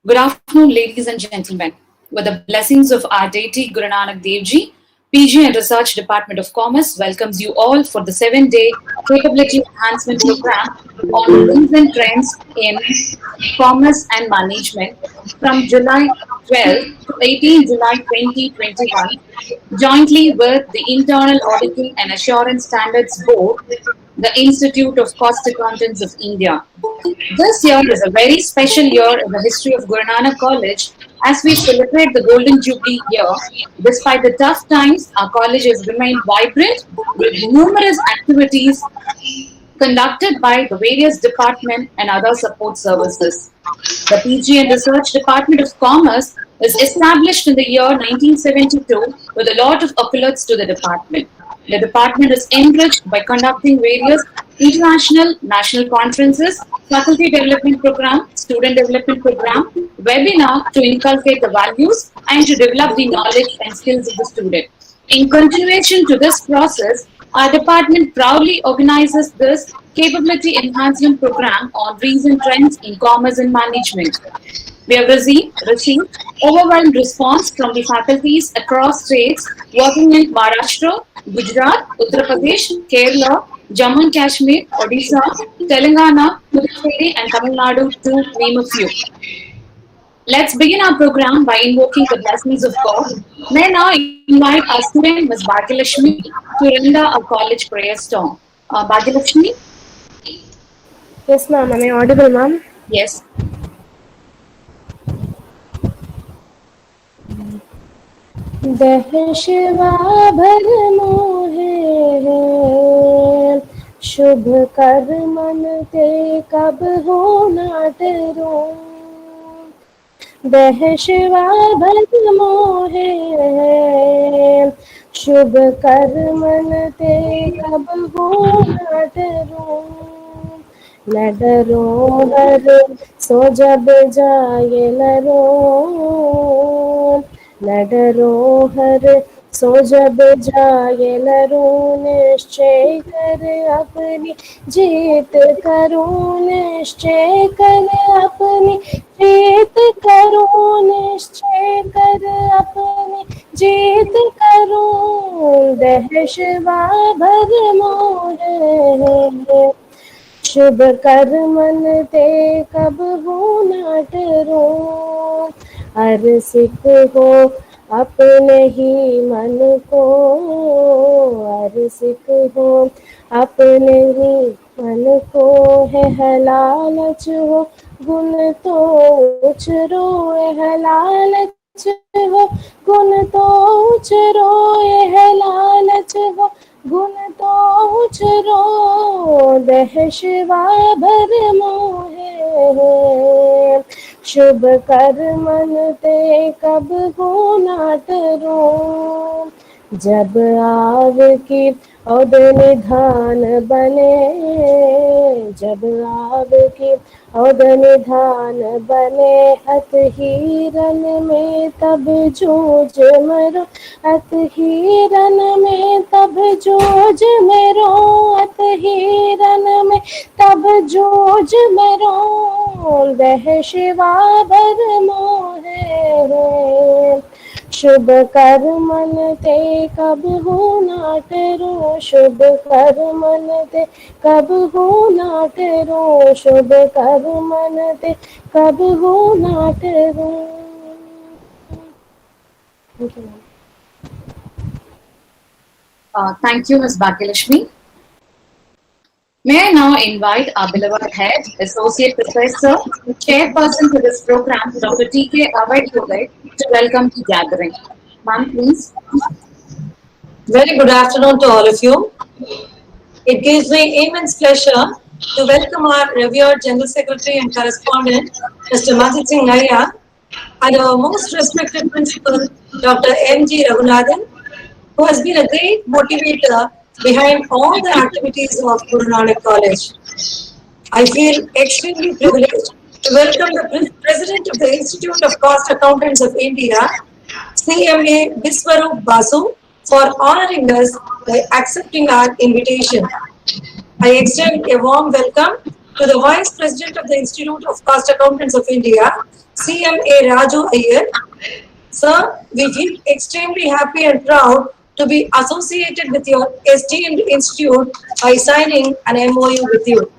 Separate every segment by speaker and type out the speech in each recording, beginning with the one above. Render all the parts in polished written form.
Speaker 1: Good afternoon, ladies and gentlemen. With the blessings of our deity Guru Nanak Devji, PG and Research Department of Commerce welcomes you all for the 7-day Capability Enhancement Program on recent trends in commerce and management from July 12 to 18 July 2021, jointly with the Internal Auditing and Assurance Standards Board, the Institute of Cost Accountants of India. This year is a very special year in the history of Guru Nanak College as we celebrate the Golden Jubilee year. Despite the tough times, our college has remained vibrant with numerous activities conducted by the various departments and other support services. The PG and Research Department of Commerce was established in the year 1972 with a lot of accolades to the department. The department is enriched by conducting various international national conferences, faculty development program, student development program, webinar to inculcate the values and to develop the knowledge and skills of the student. In continuation to this process, our department proudly organizes this capability enhancement program on recent trends in commerce and management. We have received overwhelming response from the faculties across states working in Maharashtra, Gujarat, Uttar Pradesh, Kerala, Jammu and Kashmir, Odisha, Telangana, Puducherry and Tamil Nadu to name a few. Let's begin our program by invoking the blessings of God. May I now invite our student, Ms. Bhagyalakshmi, to render our college prayer storm. Bhagyalakshmi?
Speaker 2: Yes, ma'am. Am I audible, ma'am?
Speaker 1: Yes.
Speaker 2: दह शिवा भर मोहे शुभ कर मन ते कब हो ना डरो दह शिवा भर मोहे शुभ कर मन ते कब हो ना डरो न डरो हर सो जब जाए लरो न डरो हर सो जब जाए लरो निश्चय कर अपनी जीत करो निश्चय कर अपनी जीत करो निश्चय कर अपनी जीत करो दह शिवा भर मोहे शुभ कर मन ते कब हो ना डरो हर सिख हो अपने ही मन को हर सिख हो अपने ही मन को है लालच हो गुण तो उचरो है लालच हो गुण तो उचरो है लालच हो गुण तो उचरो दह शिवा भर मोहे शुभ कर मन ते कब हो ना डरो जब आव की औद निधान बने जब आव की औद निधान बने अत ही रन में तब जूझ मरो अत ही रन में तब जूझ मेरो अत ही रन में तब जूझ मेरो दह शिवा भर मोहे शुभ कर मन ते कब हो ना डरो शुभ कर मन ते कब हो ना डरो शुभ कर मन ते कब हो ना डरो
Speaker 1: Thank you, Ms. Bhagyalakshmi. May I now invite our beloved head, Associate Professor, Chairperson to this program, Dr. T.K. Avai, to welcome the gathering. Ma'am, please.
Speaker 3: Very good afternoon to all of you. It gives me immense pleasure to welcome our revered General Secretary and Correspondent, Mr. Majid Singh Naya, and our most respected Principal, Dr. M.G. Raghunathan, who has been a great motivator behind all the activities of Guru Nanak College. I feel extremely privileged to welcome the President of the Institute of Cost Accountants of India, CMA Biswarup Basu, for honoring us by accepting our invitation. I extend a warm welcome to the Vice President of the Institute of Cost Accountants of India, CMA Raju Iyer. Sir, we feel extremely happy and proud to be associated with your esteemed institute by signing an MOU with you.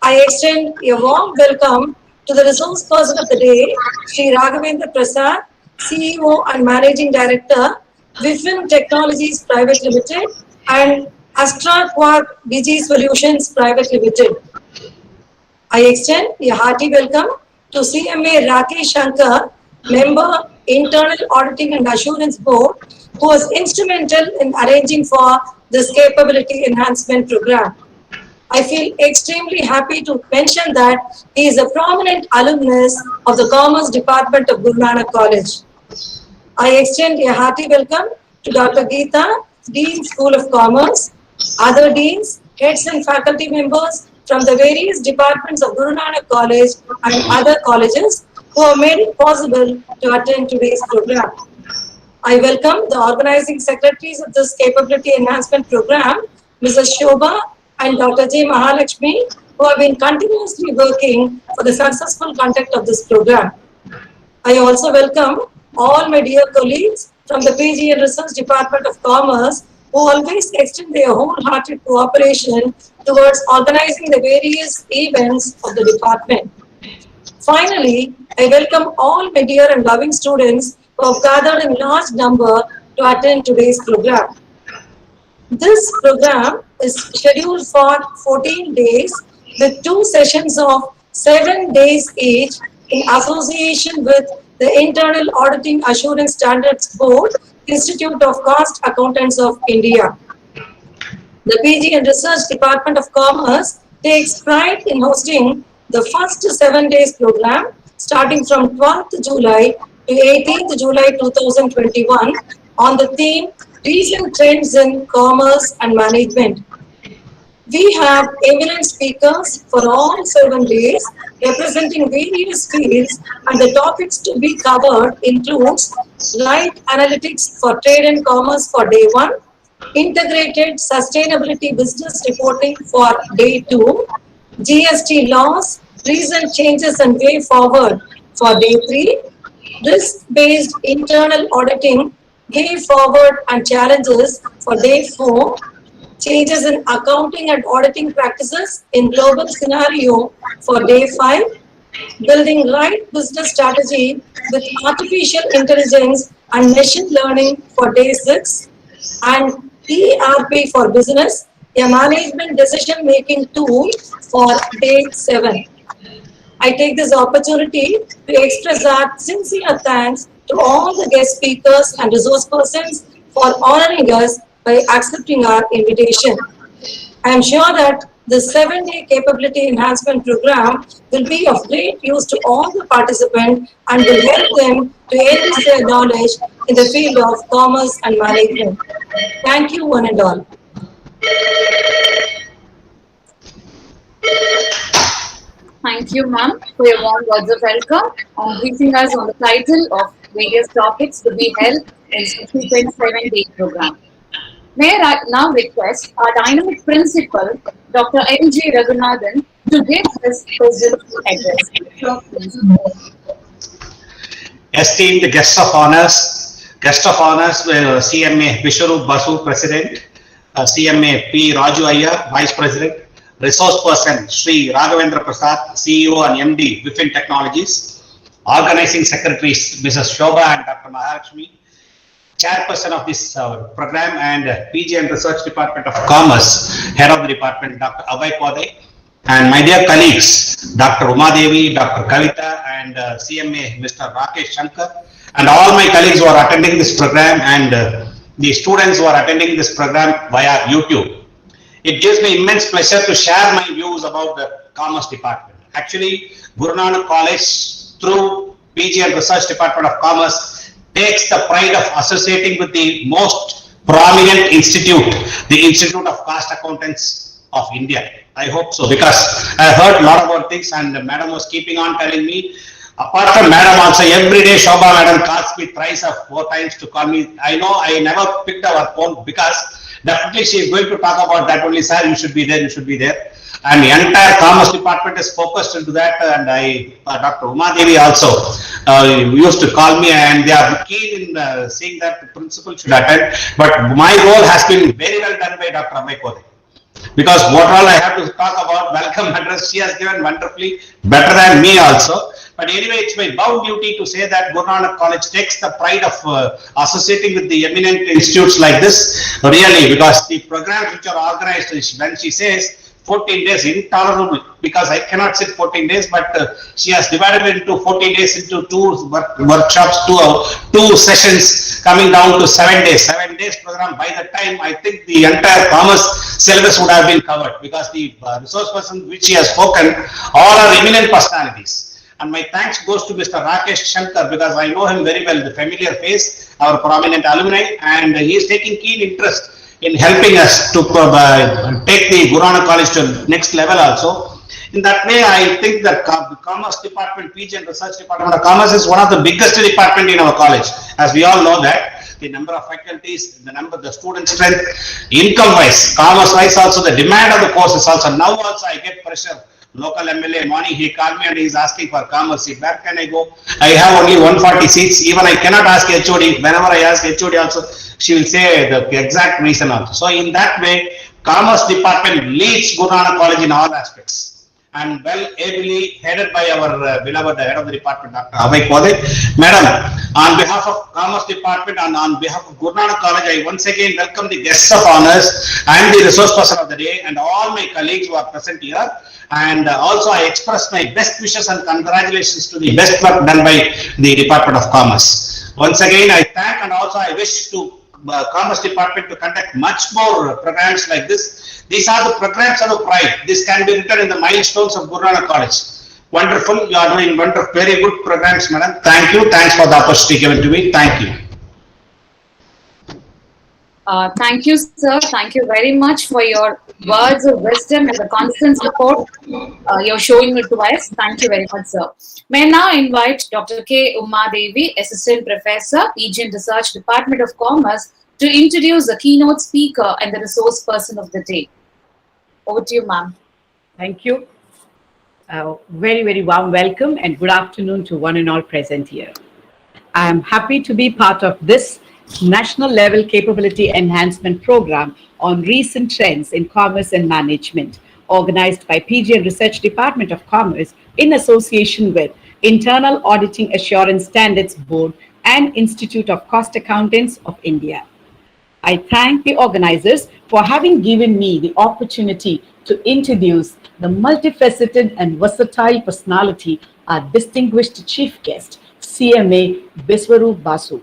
Speaker 3: I extend a warm welcome to the resource person of the day, Shri Raghavendra Prasad, CEO and Managing Director, Wifin Technologies Private Limited and Astra Quark Digi Solutions Private Limited. I extend a hearty welcome to CMA Rakesh Shankar, Member, Internal Auditing and Assurance Board, who was instrumental in arranging for this capability enhancement program. I feel extremely happy to mention that he is a prominent alumnus of the Commerce Department of Guru Nanak College. I extend a hearty welcome to Dr. Geeta, Dean School of Commerce, other deans, heads and faculty members from the various departments of Guru Nanak College and other colleges who have made it possible to attend today's program. I welcome the organizing secretaries of this capability enhancement program, Mrs. Shobha and Dr. J. Mahalakshmi, who have been continuously working for the successful conduct of this program. I also welcome all my dear colleagues from the PG and Research Department of Commerce who always extend their wholehearted cooperation towards organizing the various events of the department. Finally, I welcome all my dear and loving students who have gathered in large number to attend today's program. This program is scheduled for 14 days with 2 sessions of 7 days each in association with the Internal Auditing Assurance Standards Board, Institute of Cost Accountants of India. The PG and Research Department of Commerce takes pride in hosting the first 7 days program starting from 12th July to 18th July 2021 on the theme Recent Trends in Commerce and Management. We have eminent speakers for all 7 days representing various fields, and the topics to be covered includes light analytics for trade and commerce for day 1, integrated sustainability business reporting for day 2, GST laws, recent changes and way forward for day 3, risk-based internal auditing, way forward and challenges for day 4, changes in accounting and auditing practices in global scenario for day 5, building right business strategy with artificial intelligence and machine learning for day 6, and ERP for business, a management decision making tool for day 7. I take this opportunity to express our sincere thanks to all the guest speakers and resource persons for honoring us by accepting our invitation. I am sure that the 7-day capability enhancement program will be of great use to all the participants and will help them to enrich their knowledge in the field of commerce and management. Thank you, one and all.
Speaker 1: Thank you, ma'am, for your warm words of welcome and briefing us on the title of various topics to be held in subsequent 7-day program. May I now request our dynamic principal, Dr. L.J. Raghunathan, to give his presidential address. Sure, please.
Speaker 4: Esteemed guest of honors were CMA Vishwarup Basu, President, CMA P. Raju Iyer, Vice President, Resource Person Shri Raghavendra Prasad, CEO and MD, Wifin Technologies, Organizing Secretaries Mrs. Shobha and Dr. Mahalakshmi, Chairperson of this program, and PG and Research Department of Commerce, Head of the Department, Dr. Abhay Kodai, and my dear colleagues, Dr. Uma Devi, Dr. Kavita, and CMA Mr. Rakesh Shankar, and all my colleagues who are attending this program, and the students who are attending this program via YouTube. It gives me immense pleasure to share my views about the Commerce Department. Actually, Guru Nanak College, through PG and Research Department of Commerce, takes the pride of associating with the most prominent institute, the Institute of Cost Accountants of India. I hope so, because I heard a lot about things, and Madam was keeping on telling me. Apart from Madam also, every day Shobha Madam calls me thrice or 4 times to call me. I know I never picked up her phone because definitely she is going to talk about that only. Sir, you should be there, you should be there. and the entire commerce department is focused into that. And Dr. Uma Devi also used to call me, and they are keen in seeing that the principal should attend. But my role has been very well done by Dr. Amay Kode. Because what all I have to talk about welcome address, she has given wonderfully, better than me also. But anyway, it's my bound duty to say that Guru Nanak College takes the pride of associating with the eminent institutes like this, really, because the programs which are organized, when she says 14 days, intolerable, because I cannot sit 14 days, but she has divided it into 14 days into two workshops, two sessions, coming down to 7 days. 7 days program. By the time, I think the entire commerce syllabus would have been covered, because the resource person which she has spoken, all are eminent personalities. And my thanks goes to Mr. Rakesh Shankar, because I know him very well, the familiar face, our prominent alumni, and he is taking keen interest in helping us to take the Guru Nanak College to the next level also. In that way, I think that the Commerce Department, PG and Research Department of Commerce is one of the biggest department in our college. As we all know that, the number of faculties, the student strength, income-wise, commerce-wise also, the demand of the courses also. Now also I get pressure. Local MLA, morning he called me and he is asking for commerce seat. Where can I go? I have only 140 seats. Even I cannot ask HOD. Whenever I ask HOD also, she will say the exact reason also. So in that way, Commerce Department leads Guru Nanak College in all aspects, and well ably headed by our beloved head of the department, Dr. Amay Kode. Madam, on behalf of Commerce Department and on behalf of Guru Nanak College, I once again welcome the guests of honors and the resource person of the day and all my colleagues who are present here. And also I express my best wishes and congratulations to the best work done by the Department of Commerce. Once again, I thank, and also I wish to Commerce Department to conduct much more programs like this. These are the programs of pride. This can be written in the milestones of Guru Nanak College. Wonderful. You are doing wonderful, very good programs, madam. Thank you. Thanks for the opportunity given to me. Thank you.
Speaker 1: Thank you, sir. Thank you very much for your words of wisdom and the constant support you're showing it to us. Thank you very much, sir. May I now invite Dr. K. Uma Devi, Assistant Professor, PG and Research Department of Commerce, to introduce the keynote speaker and the resource person of the day. Over to you, ma'am.
Speaker 5: Thank you. Very, very warm welcome and good afternoon to one and all present here. I am happy to be part of this national level capability enhancement program on recent trends in commerce and management, organized by PG and Research Department of Commerce in association with Internal Auditing Assurance Standards Board and Institute of Cost Accountants of India. I thank the organizers for having given me the opportunity to introduce the multifaceted and versatile personality, our distinguished chief guest, CMA Biswarup Basu,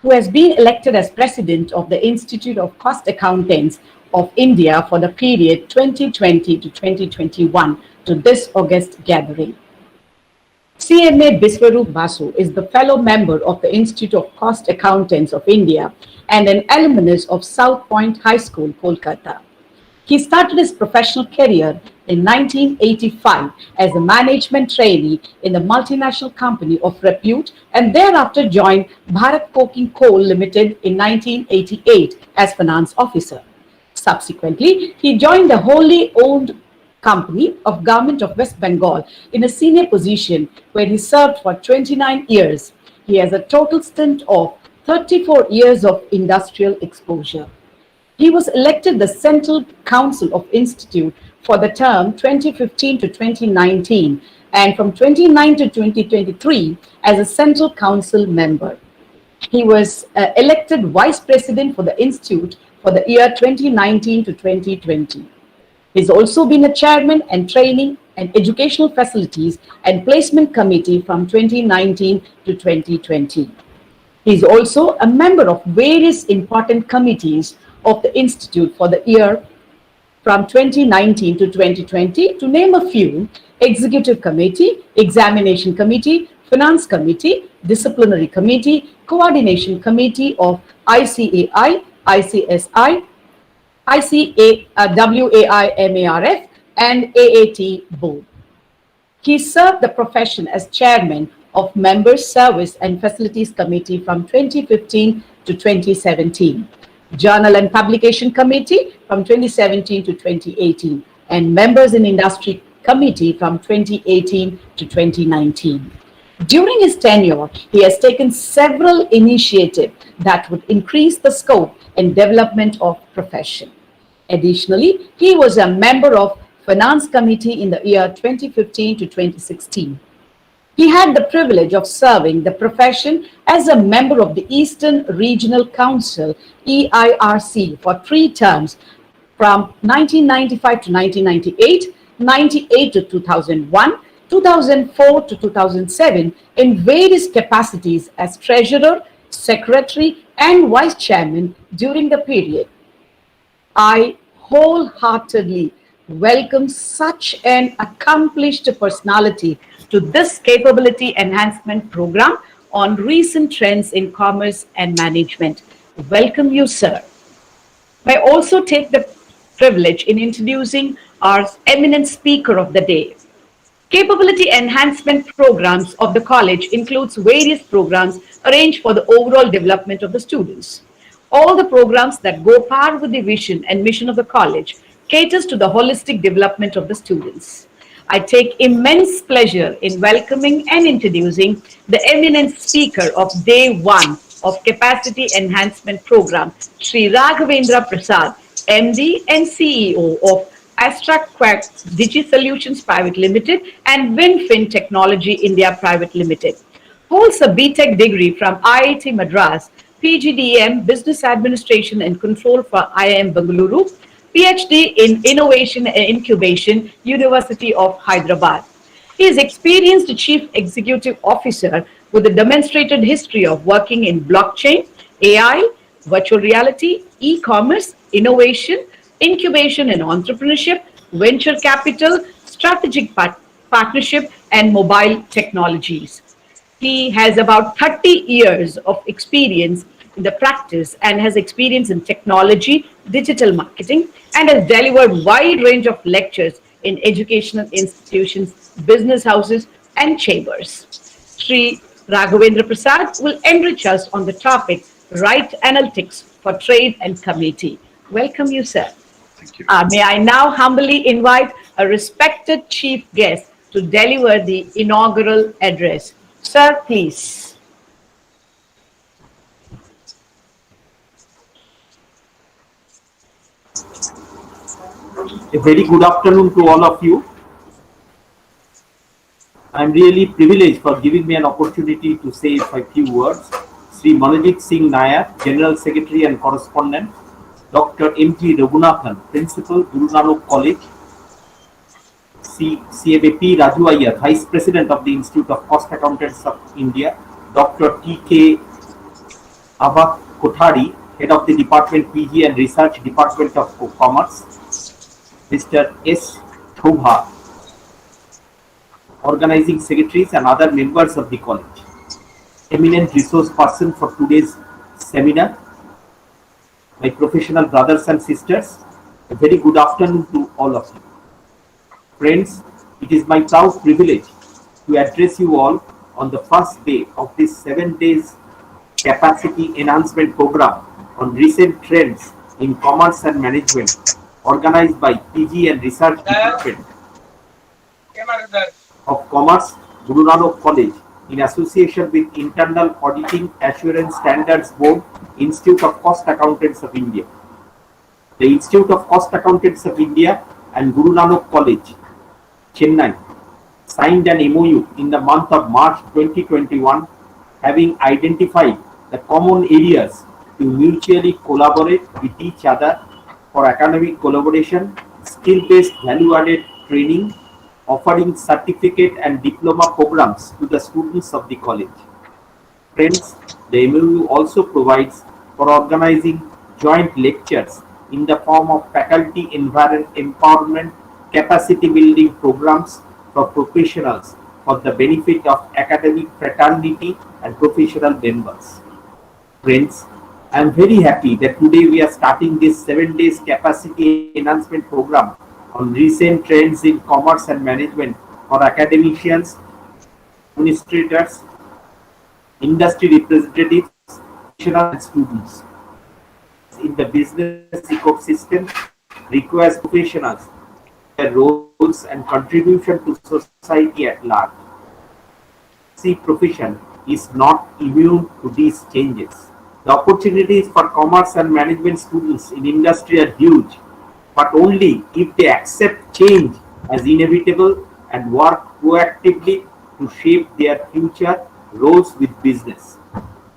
Speaker 5: who has been elected as President of the Institute of Cost Accountants of India for the period 2020 to 2021 to this August gathering. CMA Biswarup Basu is the fellow member of the Institute of Cost Accountants of India and an alumnus of South Point High School, Kolkata. He started his professional career in 1985 as a management trainee in a multinational company of repute and thereafter joined Bharat Coking Coal Limited in 1988 as finance officer. Subsequently, he joined the wholly owned company of Government of West Bengal in a senior position where he served for 29 years. He has a total stint of 34 years of industrial exposure. He was elected the Central Council of Institute for the term 2015 to 2019 and from 2009 to 2023 as a Central Council member. He was elected Vice President for the Institute for the year 2019 to 2020. He's also been a chairman and training and educational facilities and placement committee from 2019 to 2020. He's also a member of various important committees of the Institute for the year from 2019 to 2020, to name a few: Executive Committee, Examination Committee, Finance Committee, Disciplinary Committee, Coordination Committee of ICAI, ICSI, WAIMARF, and AAT Board. He served the profession as chairman of Members Service and Facilities Committee from 2015 to 2017. Journal and Publication Committee from 2017 to 2018, and members in industry committee from 2018 to 2019. During his tenure, he has taken several initiatives that would increase the scope and development of profession. Additionally, he was a member of Finance Committee in the year 2015 to 2016. He had the privilege of serving the profession as a member of the Eastern Regional Council EIRC for 3 terms from 1995 to 1998, 98 to 2001, 2004 to 2007 in various capacities as treasurer, secretary and vice chairman during the period. I wholeheartedly welcome such an accomplished personality to this capability enhancement program on recent trends in commerce and management. Welcome you, sir. I also take the privilege in introducing our eminent speaker of the day. Capability enhancement programs of the college includes various programs arranged for the overall development of the students. All the programs that go par with the vision and mission of the college caters to the holistic development of the students. I take immense pleasure in welcoming and introducing the eminent speaker of day 1 of Capacity Enhancement Program, Shri Raghavendra Prasad, MD and CEO of Astra Quack Digi Solutions Private Limited and WinFin Technology India Private Limited. Holds a BTech degree from IIT Madras, PGDM Business Administration and Control for IIM Bengaluru, PhD in Innovation and Incubation, University of Hyderabad. He is experienced Chief Executive Officer with a demonstrated history of working in blockchain, AI, virtual reality, e-commerce, innovation, incubation and entrepreneurship, venture capital, strategic partnership, and mobile technologies. He has about 30 years of experience in the practice and has experience in technology, digital marketing, and has delivered wide range of lectures in educational institutions, business houses, and chambers. Sri Raghavendra Prasad will enrich us on the topic Right Analytics for Trade and Community. Welcome you, sir.
Speaker 6: Thank you.
Speaker 5: May I now humbly invite a respected chief guest to deliver the inaugural address. Sir, please.
Speaker 6: A very good afternoon to all of you. I am really privileged for giving me an opportunity to say a few words. Sri Manojit Singh Nair, General Secretary and Correspondent, Dr. M.T. Raghunathan, Principal, Guru Nanak College, CMAP Raju Iyer, Vice President of the Institute of Cost Accountants of India, Dr. T.K. Abha Kothari, Head of the Department PG and Research Department of Commerce, Mr. S. Shobha, Organizing Secretaries and other members of the college. Eminent resource person for today's seminar, my professional brothers and sisters, a very good afternoon to all of you. Friends, it is my proud privilege to address you all on the first day of this 7 days capacity enhancement program on recent trends in commerce and management organized by PG and Research Department of Commerce, Guru Nanak College, in association with Internal Auditing Assurance Standards Board, Institute of Cost Accountants of India. The Institute of Cost Accountants of India and Guru Nanak College, Chennai, signed an MOU in the month of March 2021, having identified the common areas to mutually collaborate with each other for academic collaboration, skill-based value-added training, offering certificate and diploma programs to the students of the college. Friends, the MOU also provides for organizing joint lectures in the form of faculty empowerment capacity building programs for professionals for the benefit of academic fraternity and professional members. Friends, I am very happy that today we are starting this 7 days capacity enhancement program on recent trends in commerce and management for academicians, administrators, industry representatives, and students. In the business ecosystem requires professionals their roles and contribution to society at large. The profession is not immune to these changes. The opportunities for commerce and management students in industry are huge, but only if they accept change as inevitable and work proactively to shape their future roles with business.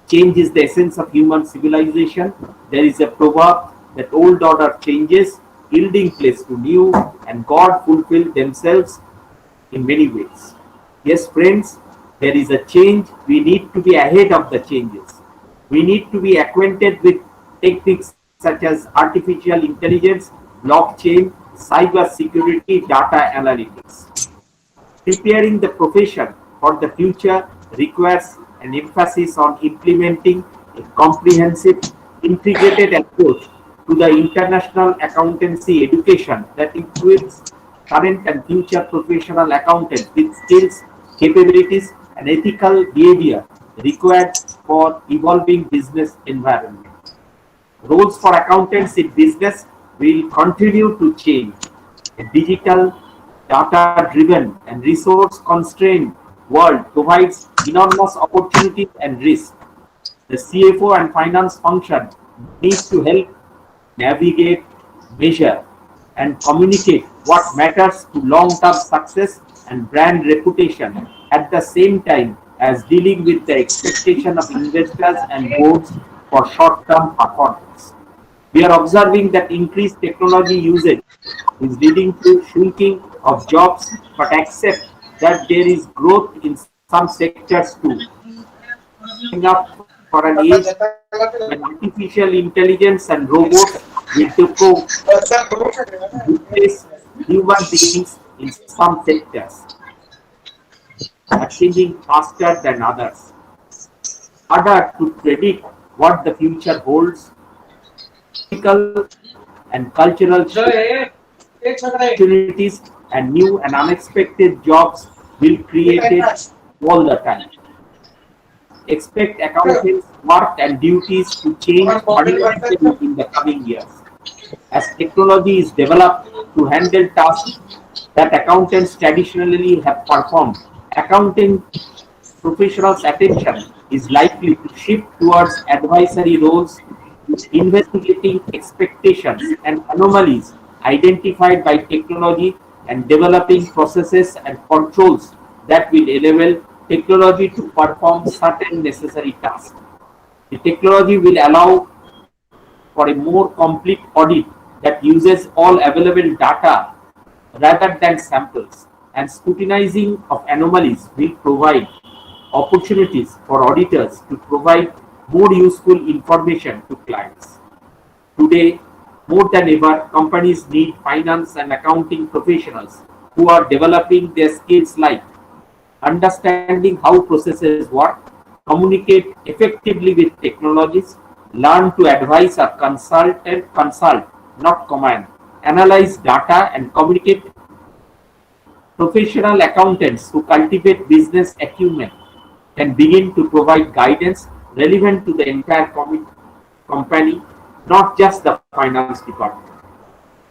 Speaker 6: Change is the essence of human civilization. There is a proverb that old order changes, yielding place to new, and God fulfill themselves in many ways. Yes, friends, there is a change. We need to be ahead of the changes. We need to be acquainted with techniques such as artificial intelligence, blockchain, cyber security, data analytics. Preparing the profession for the future requires an emphasis on implementing a comprehensive, integrated approach to the international accountancy education that includes current and future professional accountants with skills, capabilities, and ethical behavior required for evolving business environment. Roles for accountants in business will continue to change. A digital, data-driven, and resource-constrained world provides enormous opportunities and risks. The CFO and finance function needs to help navigate, measure, and communicate what matters to long-term success and brand reputation at the same time as dealing with the expectation of investors and boards for short-term performance. We are observing that increased technology usage is leading to shrinking of jobs, but accept that there is growth in some sectors too. Coming up for an age when artificial intelligence and robots will replace human beings in some sectors, are changing faster than others. Harder to predict what the future holds. Political and cultural opportunities and new and unexpected jobs will be created all the time. Expect accountants' work and duties to change fundamentally in the coming years. As technology is developed to handle tasks that accountants traditionally have performed, accounting professionals' attention is likely to shift towards advisory roles, investigating expectations and anomalies identified by technology and developing processes and controls that will enable technology to perform certain necessary tasks. The technology will allow for a more complete audit that uses all available data rather than samples, and scrutinizing of anomalies will provide opportunities for auditors to provide more useful information to clients. Today, more than ever, companies need finance and accounting professionals who are developing their skills like understanding how processes work, communicate effectively with technologies, learn to advise or consult, not command, analyze data and communicate. Professional accountants who cultivate business acumen can begin to provide guidance relevant to the entire company, not just the finance department.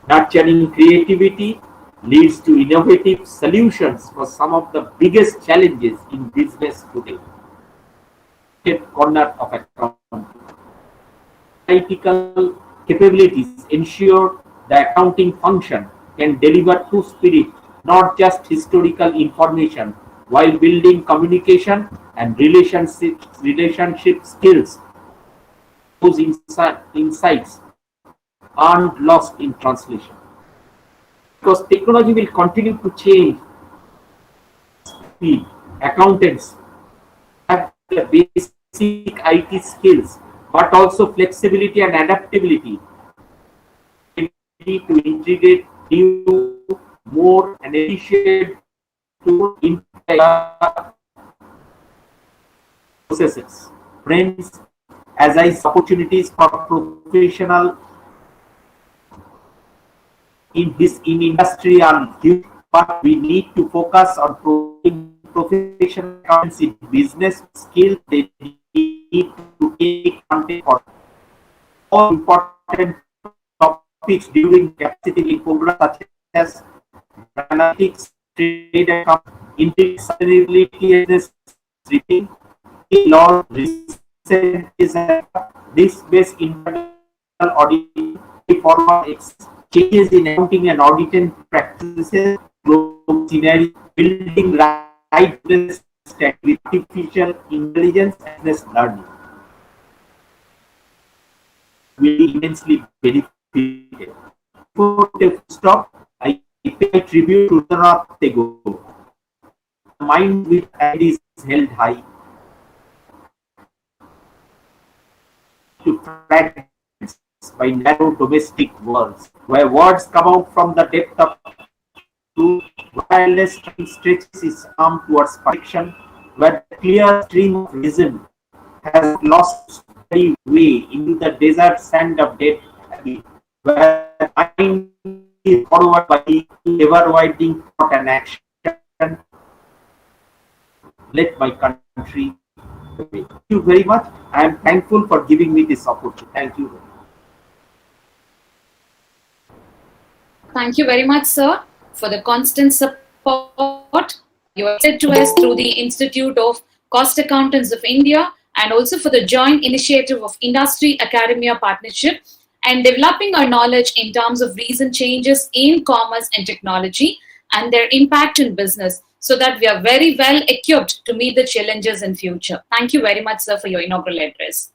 Speaker 6: Nurturing creativity leads to innovative solutions for some of the biggest challenges in business today. Corner of accounting. Analytical capabilities ensure the accounting function can deliver true spirit, not just historical information, while building communication and relationship skills. Those insights aren't lost in translation. Because technology will continue to change speed. Accountants have the basic IT skills, but also flexibility and adaptability to integrate new, more and efficient tools into processes. Friends, as I see opportunities for professional in industry are huge, but we need to focus on providing professional accountants in business skills they need to take content for all important topics during capacity programs such as analytics, trade account, integrity, sustainability, business, reading, law, recent risk-based internal auditing, forward changes in accounting and auditing practices, global scenario, building right business with artificial intelligence and business learning will immensely benefit. Before the stop, I pay tribute to Rabindranath Tagore. The mind with hand is held high to fragments by narrow domestic words, where words come out from the depth of truth, wireless stretches its arm towards perfection, where the clear stream of reason has lost its way into the desert sand of death, where mind is followed by ever-widening thought and action. Let my country. Thank you very much. I am thankful for giving me this opportunity. Thank you.
Speaker 1: Thank you very much, sir, for the constant support you have said to us through the Institute of Cost Accountants of India, and also for the joint initiative of Industry Academia Partnership and developing our knowledge in terms of recent changes in commerce and technology and their impact in business, so that we are very well equipped to meet the challenges in future. Thank you very much, sir, for your inaugural address.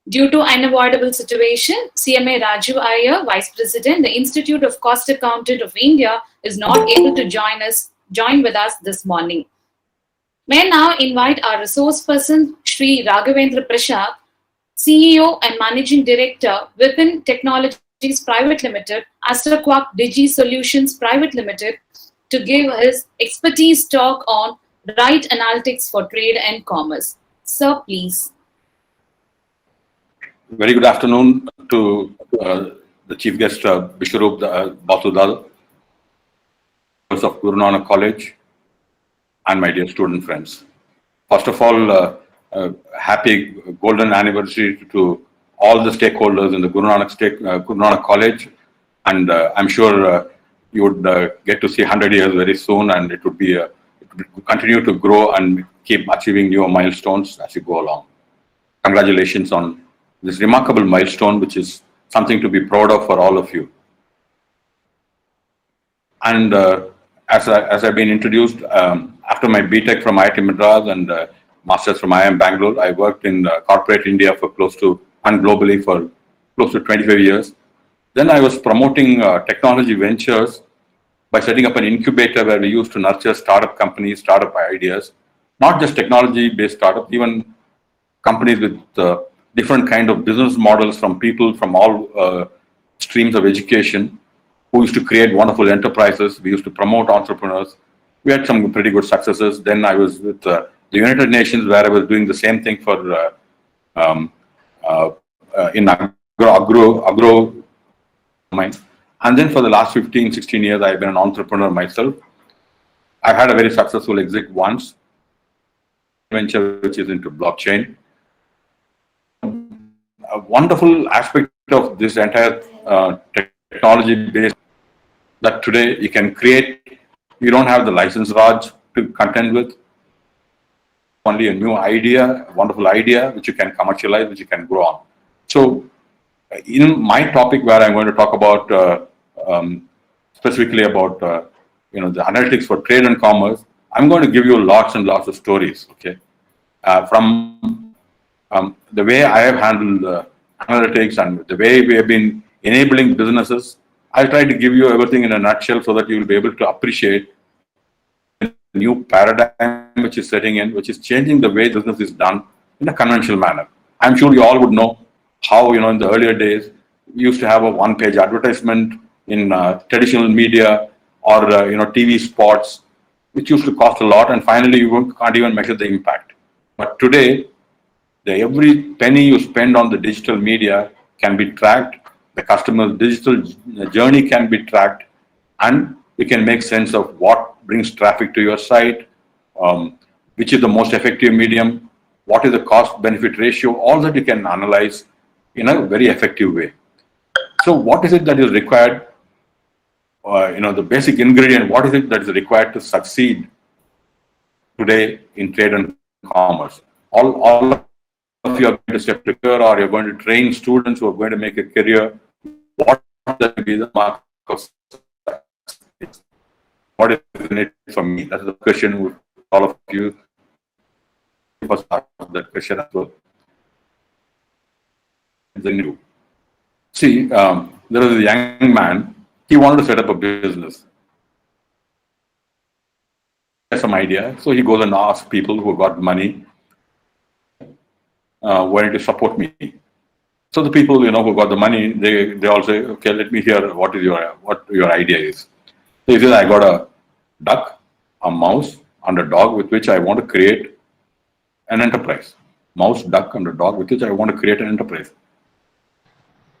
Speaker 1: Due to unavoidable situation, CMA Raju Iyer, Vice President, the Institute of Cost Accountant of India, is not able to join with us this morning. May I now invite our resource person, Shri Raghavendra Prasad, CEO and Managing Director, Vipin Technologies Private Limited, Astraquark Digi Solutions Private Limited, to give his expertise talk on right analytics for trade and commerce. Sir, please.
Speaker 7: Very good afternoon to the chief guest, Bisharup Basudal, of Guru Nanak College, and my dear student friends. First of all, happy golden anniversary to all the stakeholders in the Guru Nanak College, and I'm sure you would get to see 100 years very soon, and it would continue to grow and keep achieving new milestones as you go along. Congratulations on this remarkable milestone, which is something to be proud of for all of you. And as I've been introduced, after my BTech from IIT Madras and Masters from IIM Bangalore, I worked in corporate India for and globally for close to 25 years. Then I was promoting technology ventures by setting up an incubator where we used to nurture startup companies, startup ideas, not just technology-based startups, even companies with different kind of business models from people from all streams of education who used to create wonderful enterprises. We used to promote entrepreneurs. We had some pretty good successes. Then I was with the United Nations, where I was doing the same thing for in agro domain. And then for the last 15, 16 years, I've been an entrepreneur myself. I've had a very successful exit once, venture which is into blockchain. A wonderful aspect of this entire technology base that today you can create. You don't have the license Raj to contend with. Only a new idea, a wonderful idea, which you can commercialize, which you can grow on. So, in my topic, where I'm going to talk about specifically about the analytics for trade and commerce, I'm going to give you lots and lots of stories. Okay, from the way I have handled analytics and the way we have been enabling businesses. I'll try to give you everything in a nutshell so that you will be able to appreciate the new paradigm which is setting in, which is changing the way business is done in a conventional manner. I'm sure you all would know how, in the earlier days, we used to have a one-page advertisement in traditional media or, TV spots, which used to cost a lot, and finally you can't even measure the impact. But today, every penny you spend on the digital media can be tracked, the customer's digital journey can be tracked, and you can make sense of what brings traffic to your site, which is the most effective medium, what is the cost-benefit ratio, all that you can analyze in a very effective way. So what is it that is required the basic ingredient, what is it that is required to succeed today in trade and commerce? All of you are going to step to career, or you're going to train students who are going to make a career. What will be the mark of success? What is in it for me? That's the question with all of you. First ask that question as well. See, there was a young man. He wanted to set up a business. He has some idea, so he goes and asks people who got money, wanting to support me. So the people, who got the money, they all say, okay, let me hear what your idea is. So he says, I got a duck, a mouse, and a dog with which I want to create an enterprise. Mouse, duck, and a dog with which I want to create an enterprise.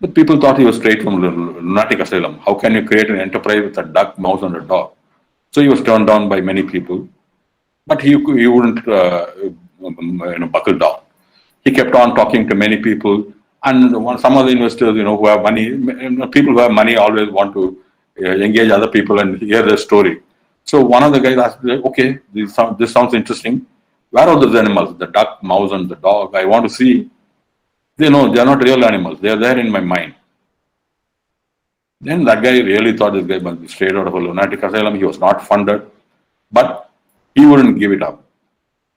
Speaker 7: But people thought he was straight from lunatic asylum. How can you create an enterprise with a duck, mouse, and a dog? So he was turned down by many people, but he wouldn't buckle down. He kept on talking to many people, and some of the investors, who have money, people who have money always want to engage other people and hear their story. So one of the guys asked, okay, this sounds interesting. Where are those animals? The duck, mouse, and the dog. I want to see. They are not real animals. They are there in my mind. Then that guy really thought this guy must be straight out of a lunatic asylum. He was not funded, but he wouldn't give it up.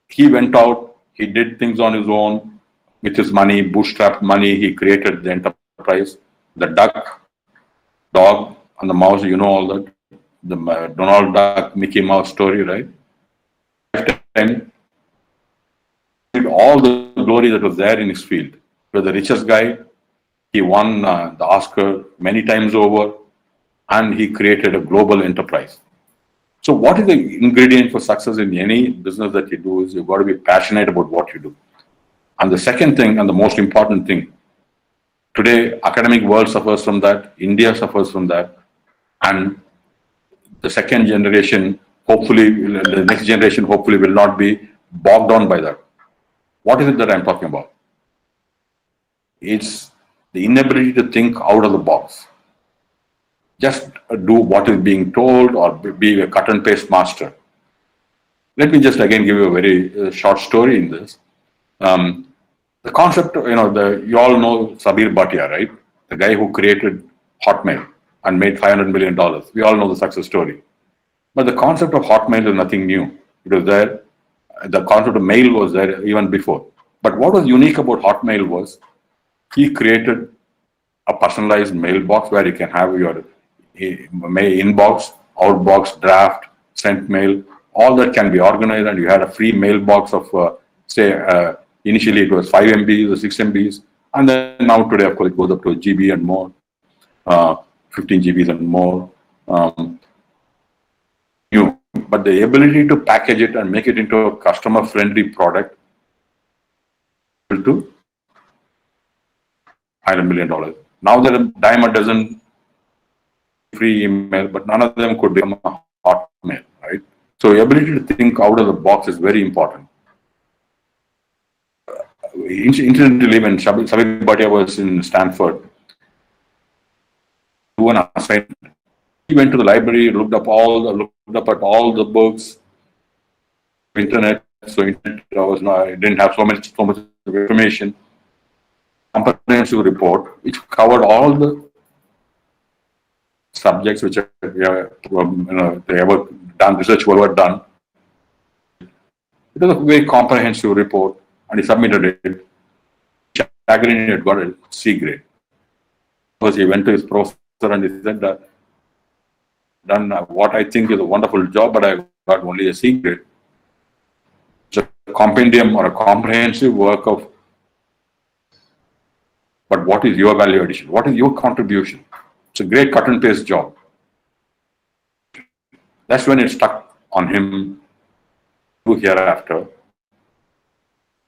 Speaker 7: He went out. He did things on his own with his money, bootstrapped money. He created the enterprise. The duck, dog, and the mouse. All that. The Donald Duck, Mickey Mouse story, right? And all the glory that was there in his field. He was the richest guy. He won the Oscar many times over, and he created a global enterprise. So what is the ingredient for success in any business that you do is you've got to be passionate about what you do. And the second thing, and the most important thing, today academic world suffers from that, India suffers from that, and the second generation, hopefully, the next generation hopefully will not be bogged down by that. What is it that I'm talking about? It's the inability to think out of the box. Just do what is being told or be a cut and paste master. Let me just again give you a very short story in this. The concept, you all know Sabir Bhatia, right? The guy who created Hotmail and made $500 million. We all know the success story. But the concept of Hotmail is nothing new. It was there. The concept of mail was there even before. But what was unique about Hotmail was he created a personalized mailbox where you can have your inbox, outbox, draft, sent mail, all that can be organized, and you had a free mailbox of, initially it was 5 MBs or 6 MBs, and then now today, of course, it goes up to a GB and more, 15 GBs and more. But the ability to package it and make it into a customer-friendly product to $100 million. Now there are a dime a dozen free email, but none of them could become a Hotmail, right? So the ability to think out of the box is very important. Incidentally, when Sabir Bhatia was in Stanford, to an assignment, he went to the library, looked up at all the books, internet. So internet didn't have so much information. Comprehensive report which covered all the subjects which they ever done research were ever done. It was a very comprehensive report, and he submitted it. Chagrin had got a C grade. Because he went to his professor and he said that done what I think is a wonderful job, but I got only a C grade. It's a compendium or a comprehensive work of, but what is your value addition? What is your contribution? It's a great cut and paste job. That's when it stuck on him hereafter.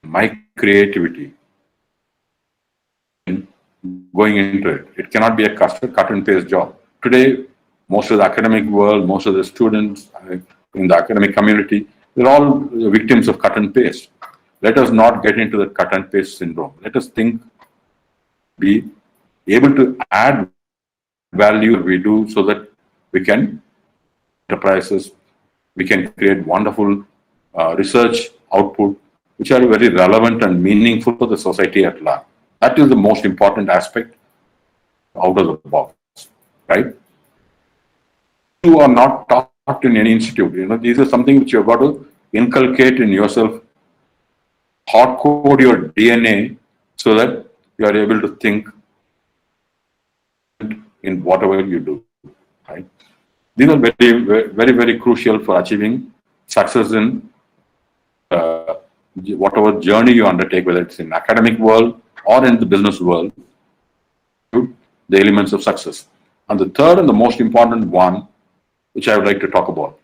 Speaker 7: My creativity going into it. It cannot be a cut and paste job. Today, most of the academic world, most of the students in the academic community, they're all victims of cut and paste. Let us not get into the cut and paste syndrome. Let us think, be able to add value we do so that we can enterprises, we can create wonderful research output which are very relevant and meaningful for the society at large. That is the most important aspect out of the box, right? You are not taught in any institute. These are something which you've got to inculcate in yourself, hard code your DNA so that you are able to think in whatever you do, right? These are very, very, very crucial for achieving success in whatever journey you undertake, whether it's in academic world or in the business world, the elements of success. And the third and the most important one, which I would like to talk about,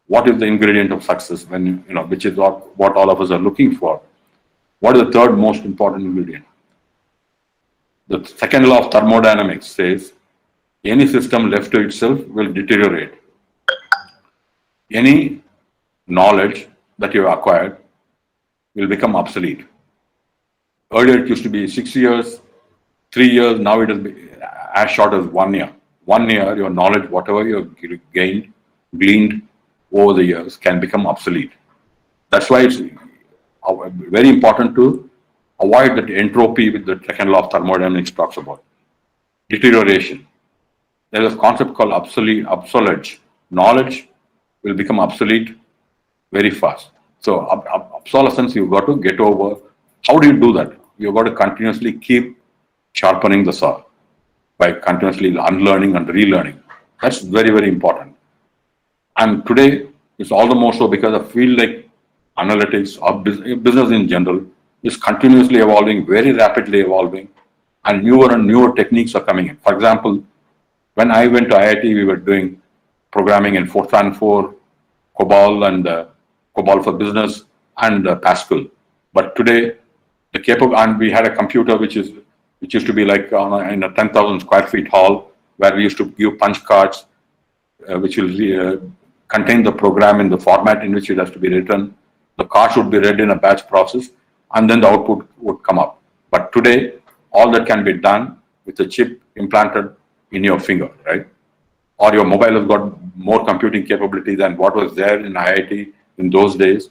Speaker 7: what is the ingredient of success when, which is what all of us are looking for. What is the third most important ingredient? The second law of thermodynamics says, any system left to itself will deteriorate. Any knowledge that you have acquired will become obsolete. Earlier it used to be 6 years, 3 years, now it is as short as 1 year. 1 year, your knowledge, whatever you have gleaned over the years, can become obsolete. That's why it's very important to avoid that entropy with the second law of thermodynamics talks about. Deterioration. There is a concept called obsolescence. Knowledge will become obsolete very fast. So obsolescence you've got to get over. How do you do that? You've got to continuously keep sharpening the saw by continuously unlearning and relearning. That's very, very important. And today, it's all the more so because I feel like analytics or business in general is continuously evolving, very rapidly evolving, and newer techniques are coming in. For example, when I went to IIT, we were doing programming in Fortran 4, COBOL, and COBOL for Business, and Pascal. But today, and we had a computer which used to be like in a 10,000 square feet hall, where we used to give punch cards, which will contain the program in the format in which it has to be written. The cards would be read in a batch process, and then the output would come up. But today, all that can be done with a chip implanted in your finger, right? Or your mobile has got more computing capability than what was there in IIT in those days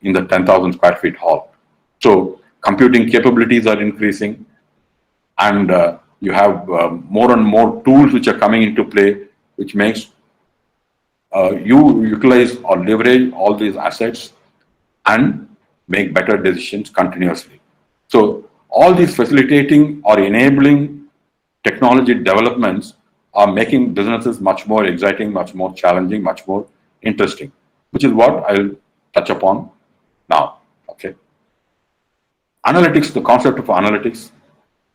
Speaker 7: in the 10,000 square feet hall. So computing capabilities are increasing, and you have more and more tools which are coming into play, which makes you utilize or leverage all these assets and make better decisions continuously. So all these facilitating or enabling technology developments are making businesses much more exciting, much more challenging, much more interesting, which is what I'll touch upon now. Okay. Analytics, the concept of analytics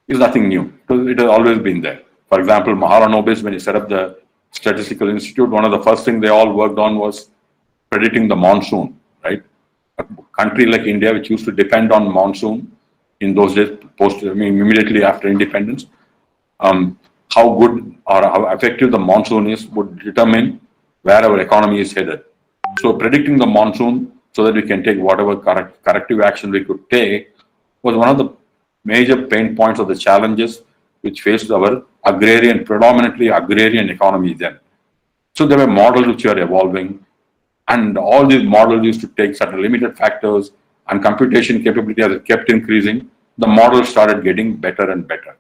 Speaker 7: is nothing new. It has always been there. For example, Mahalanobis, when he set up the Statistical Institute, one of the first things they all worked on was predicting the monsoon, right? A country like India, which used to depend on monsoon in those days, immediately after independence, how good or how effective the monsoon is would determine where our economy is headed. So predicting the monsoon so that we can take whatever corrective action we could take was one of the major pain points of the challenges which faced our predominantly agrarian economy then. So there were models which were evolving, and all these models used to take certain limited factors, and computation capability as it kept increasing, the models started getting better and better.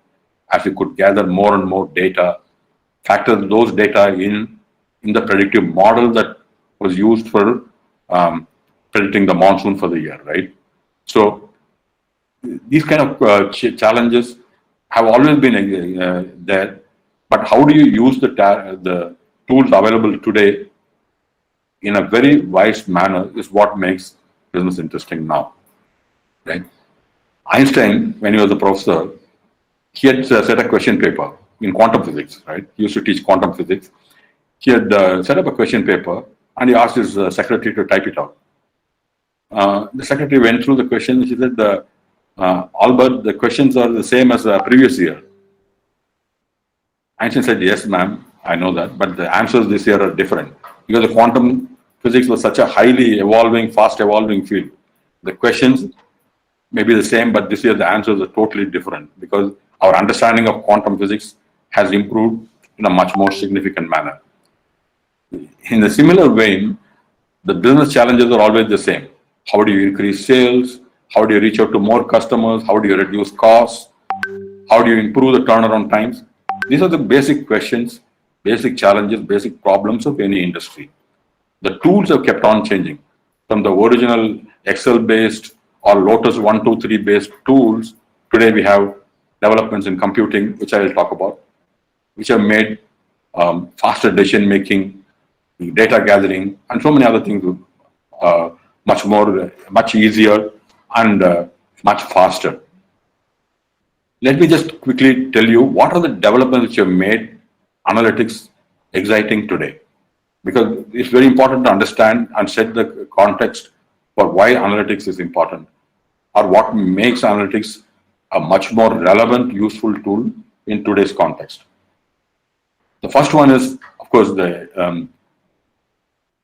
Speaker 7: As we could gather more and more data, factor those data in the predictive model that was used for predicting the monsoon for the year, right? So these kind of challenges have always been there, but how do you use the tools available today in a very wise manner is what makes business interesting now, right? Einstein, when he was a professor, he had set a question paper in quantum physics, right? He used to teach quantum physics. He had set up a question paper, and he asked his secretary to type it out. The secretary went through the questions. He said, Albert, the questions are the same as the previous year. Einstein said, yes, ma'am, I know that, but the answers this year are different. Because the quantum physics was such a highly evolving, fast evolving field. The questions may be the same, but this year the answers are totally different because our understanding of quantum physics has improved in a much more significant manner. in a similar vein, the business challenges are always the same. How do you increase sales? How do you reach out to more customers? How do you reduce costs? How do you improve the turnaround times? These are the basic questions, basic challenges, basic problems of any industry. The tools have kept on changing. From the original Excel-based or Lotus 123 based tools, today we have developments in computing, which I will talk about, which have made faster decision making, data gathering, and so many other things much easier and much faster. Let me just quickly tell you what are the developments which have made analytics exciting today. Because it's very important to understand and set the context for why analytics is important, or what makes analytics a much more relevant, useful tool in today's context. The first one is, of course, the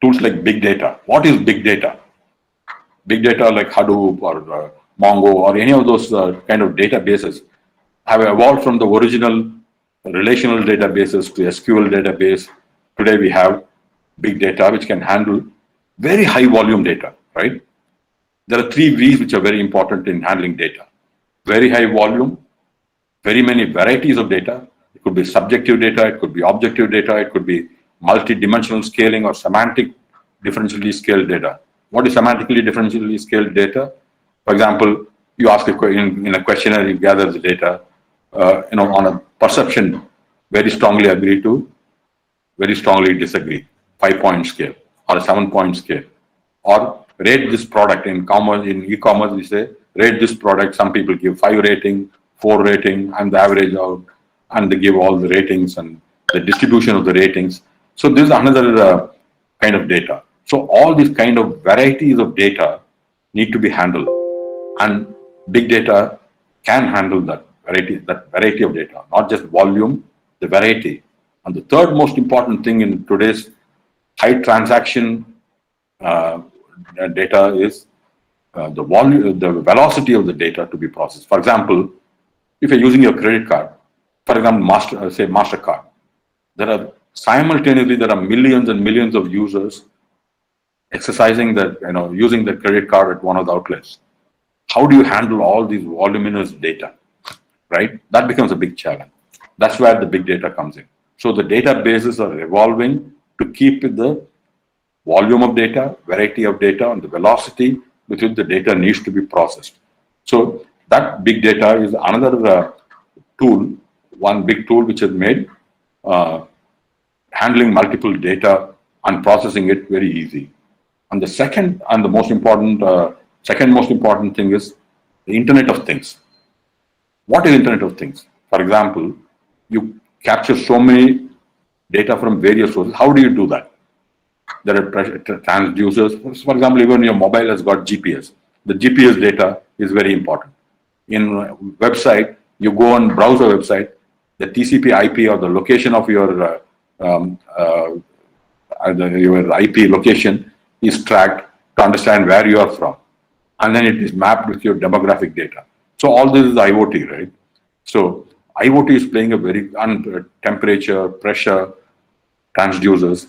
Speaker 7: tools like big data. What is big data? Big data like Hadoop or Mongo or any of those kind of databases have evolved from the original relational databases to SQL database. Today we have big data which can handle very high volume data, right? There are 3 V's which are very important in handling data. Very high volume, very many varieties of data. It could be subjective data, it could be objective data, it could be multi-dimensional scaling or semantic differentially scaled data. What is semantically differentially scaled data? For example, you ask in a questionnaire, you gather the data, on a perception, very strongly agree to, very strongly disagree, 5-point scale or a 7-point scale. Or rate this product in e-commerce, we say, rate this product. Some people give 5 rating, 4 rating, and the average out, and they give all the ratings and the distribution of the ratings. So this is another kind of data. So all these kind of varieties of data need to be handled, and big data can handle that variety of data, not just volume, the variety. And the third most important thing in today's high transaction data is the volume, the velocity of the data to be processed. For example, if you're using your credit card, for example, MasterCard, there are simultaneously millions and millions of users exercising that, using the credit card at one of the outlets. How do you handle all these voluminous data, right? That becomes a big challenge. That's where the big data comes in. So the databases are evolving to keep the volume of data, variety of data, and the velocity with which the data needs to be processed. So that big data is another tool, one big tool which has made handling multiple data and processing it very easy. And the second and the most important, second most important thing is the Internet of Things. What is Internet of Things? For example, you capture so many data from various sources. How do you do that? There are transducers. For example, even your mobile has got GPS. The GPS data is very important. In a website, you go and browse a website, the TCP IP or the location of your IP location is tracked to understand where you are from. And then it is mapped with your demographic data. So all this is IoT, right? So IoT is playing a very temperature, pressure, transducers,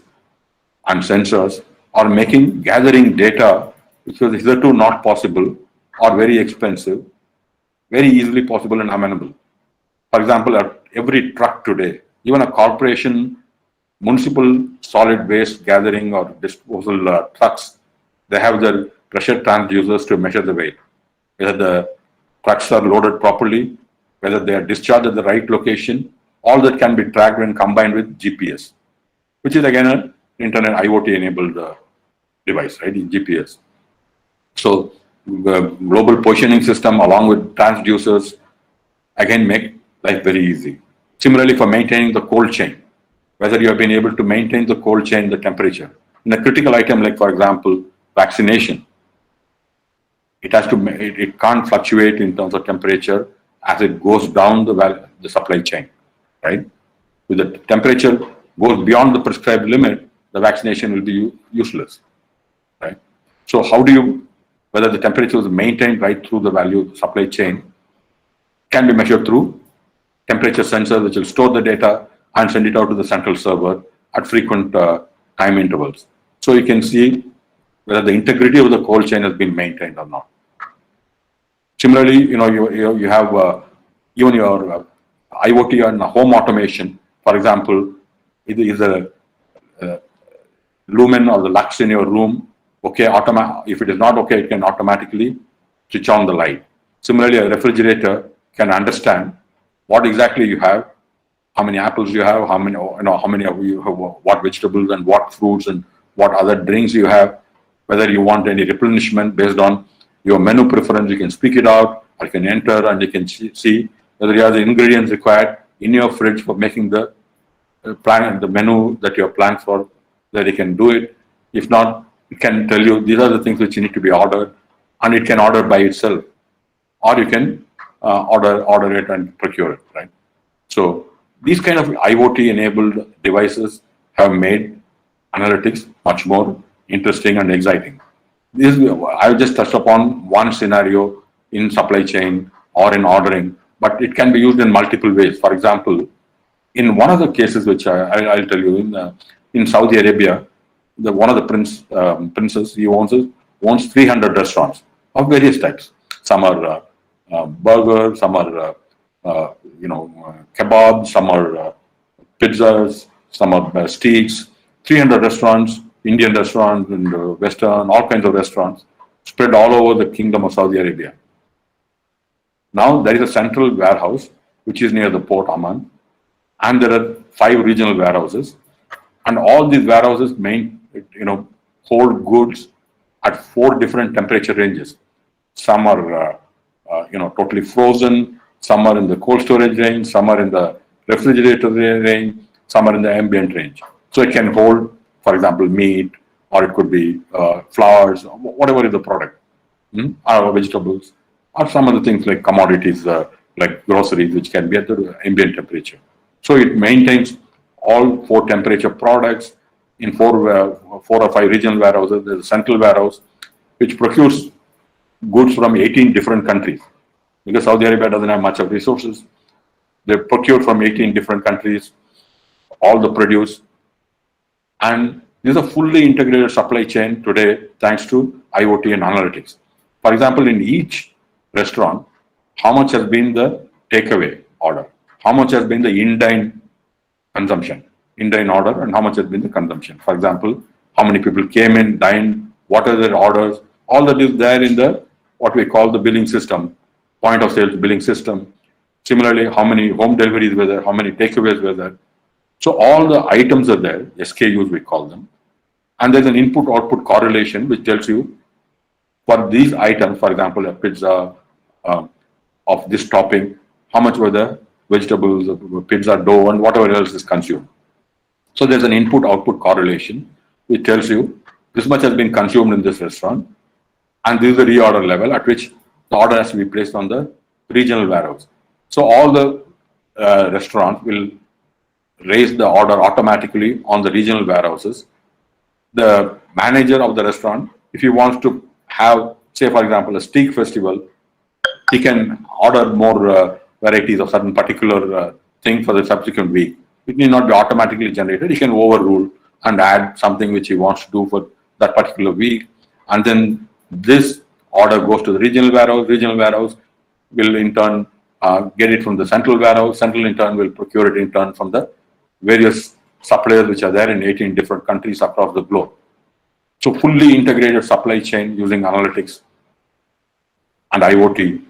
Speaker 7: and sensors are gathering data which was hitherto not possible or very expensive, very easily possible and amenable. For example, at every truck today, even a corporation, municipal solid waste gathering or disposal trucks, they have their pressure transducers to measure the weight, whether the trucks are loaded properly, whether they are discharged at the right location. All that can be tracked when combined with GPS, which is again an internet IoT-enabled device, right? GPS. So the global positioning system along with transducers again make life very easy. Similarly, for maintaining the cold chain, whether you have been able to maintain the cold chain, the temperature. In a critical item like, for example, vaccination, it can't fluctuate in terms of temperature as it goes down the supply chain, right? If the temperature goes beyond the prescribed limit, the vaccination will be useless, right? So how do you, whether the temperature is maintained right through the value of the supply chain can be measured through temperature sensors, which will store the data and send it out to the central server at frequent time intervals. So you can see whether the integrity of the cold chain has been maintained or not. Similarly, you have even your IoT and home automation. For example, is the lumen or the lux in your room okay? If it is not okay, it can automatically switch on the light. Similarly, a refrigerator can understand what exactly you have, how many apples you have, how many of you have, what vegetables and what fruits and what other drinks you have, whether you want any replenishment based on your menu preference. You can speak it out, or you can enter and you can see whether you have the ingredients required in your fridge for making the plan, the menu that you have planned for, that you can do it. If not, it can tell you these are the things which need to be ordered, and it can order by itself, or you can order it and procure it, right? So these kind of IoT-enabled devices have made analytics much more interesting and exciting. I just touched upon one scenario in supply chain or in ordering, but it can be used in multiple ways. For example, in one of the cases which I'll tell you, in Saudi Arabia, one of the princes, he owns 300 restaurants of various types. Some are burgers, some are kebabs, some are pizzas, some are steaks. 300 restaurants, Indian restaurants and Western, all kinds of restaurants spread all over the Kingdom of Saudi Arabia. Now there is a central warehouse which is near the port Amman, and there are 5 regional warehouses, and all these warehouses hold goods at 4 different temperature ranges. Some are totally frozen, some are in the cold storage range, some are in the refrigerator range, some are in the ambient range. So it can hold, for example, meat, or it could be flowers, whatever is the product, or vegetables, or some other things like commodities, like groceries, which can be at the ambient temperature. So it maintains all 4 temperature products in 4 or 5 regional warehouses. There's a central warehouse which procures goods from 18 different countries. Because Saudi Arabia doesn't have much of resources, they procure from 18 different countries all the produce. And this is a fully integrated supply chain today, thanks to IoT and analytics. For example, in each restaurant, how much has been the takeaway order? How much has been the in-dine consumption, in-dine order, and how much has been the consumption? For example, how many people came in, dined, what are their orders? All that is there in the what we call the billing system, point of sales billing system. Similarly, how many home deliveries were there, how many takeaways were there. So all the items are there, SKUs we call them. And there's an input-output correlation which tells you for these items, for example, a pizza of this topping, how much were the vegetables, pizza dough, and whatever else is consumed. So there's an input-output correlation which tells you this much has been consumed in this restaurant, and this is the reorder level at which the order has to be placed on the regional warehouse. So all the restaurants will raise the order automatically on the regional warehouses. The manager of the restaurant, if he wants to have, say for example, a steak festival, he can order more varieties of certain particular thing for the subsequent week. It need not be automatically generated. He can overrule and add something which he wants to do for that particular week. And then this order goes to the regional warehouse. Regional warehouse will in turn get it from the central warehouse. Central in turn will procure it in turn from the various suppliers which are there in 18 different countries across the globe. So fully integrated supply chain using analytics and IoT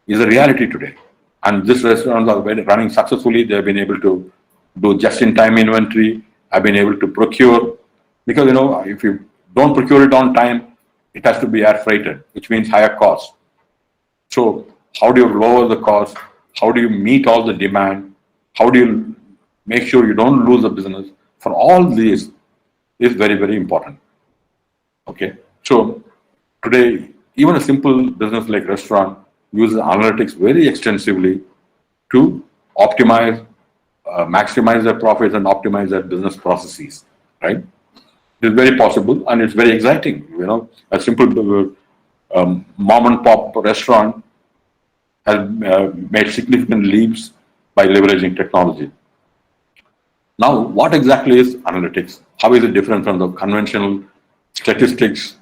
Speaker 7: is a reality today. And these restaurants are running successfully. They have been able to do just-in-time inventory, have been able to procure, because if you don't procure it on time, it has to be air freighted, which means higher cost. So how do you lower the cost? How do you meet all the demand? How do you make sure you don't lose the business? For all these is very, very important. Okay. So today, even a simple business like restaurant uses analytics very extensively to optimize, maximize their profits and optimize their business processes, right? It's very possible and it's very exciting. A simple mom and pop restaurant has made significant leaps by leveraging technology. Now, what exactly is analytics? How is it different from the conventional statistics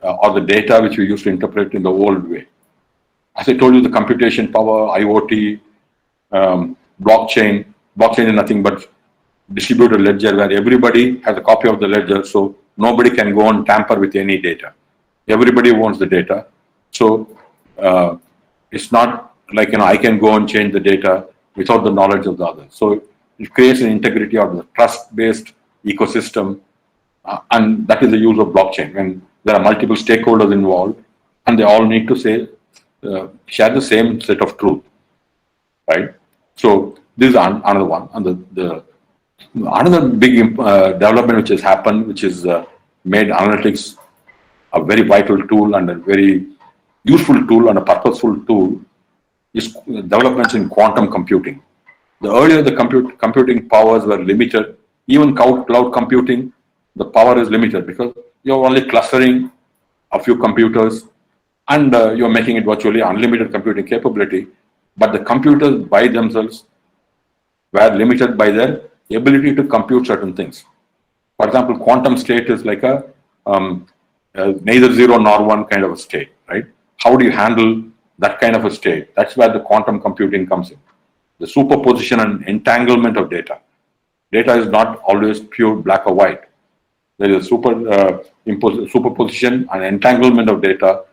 Speaker 7: or the data which we used to interpret in the old way? As I told you, the computation power, IoT, blockchain. Blockchain is nothing but distributed ledger where everybody has a copy of the ledger, so nobody can go and tamper with any data. Everybody wants the data. So it's not like, I can go and change the data without the knowledge of the other. So it creates an integrity of the trust-based ecosystem, and that is the use of blockchain. When there are multiple stakeholders involved, and they all need to share the same set of truth, right? So this is another one. And another big development which has happened, which has made analytics a very vital tool and a very useful tool and a purposeful tool, is developments in quantum computing. The earlier the computing powers were limited, even cloud computing, the power is limited because you're only clustering a few computers and you're making it virtually unlimited computing capability. But the computers by themselves were limited by their ability to compute certain things. For example, quantum state is like a neither zero nor one kind of a state, right? How do you handle that kind of a state? That's where the quantum computing comes in. The superposition and entanglement of data. Data is not always pure black or white. There is a superposition and entanglement of data.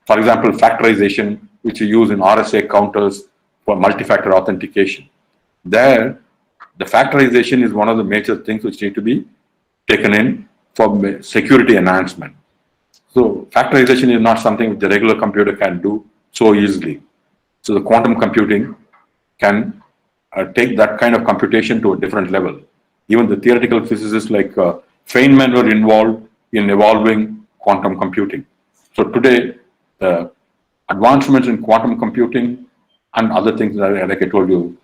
Speaker 7: For example, factorization, which you use in RSA counters for multi-factor authentication. There, the factorization is one of the major things which need to be taken in for security enhancement. So factorization is not something which the regular computer can do so easily. So the quantum computing can take that kind of computation to a different level. Even the theoretical physicists like Feynman were involved in evolving quantum computing. So today, the advancements in quantum computing and other things, like I told you,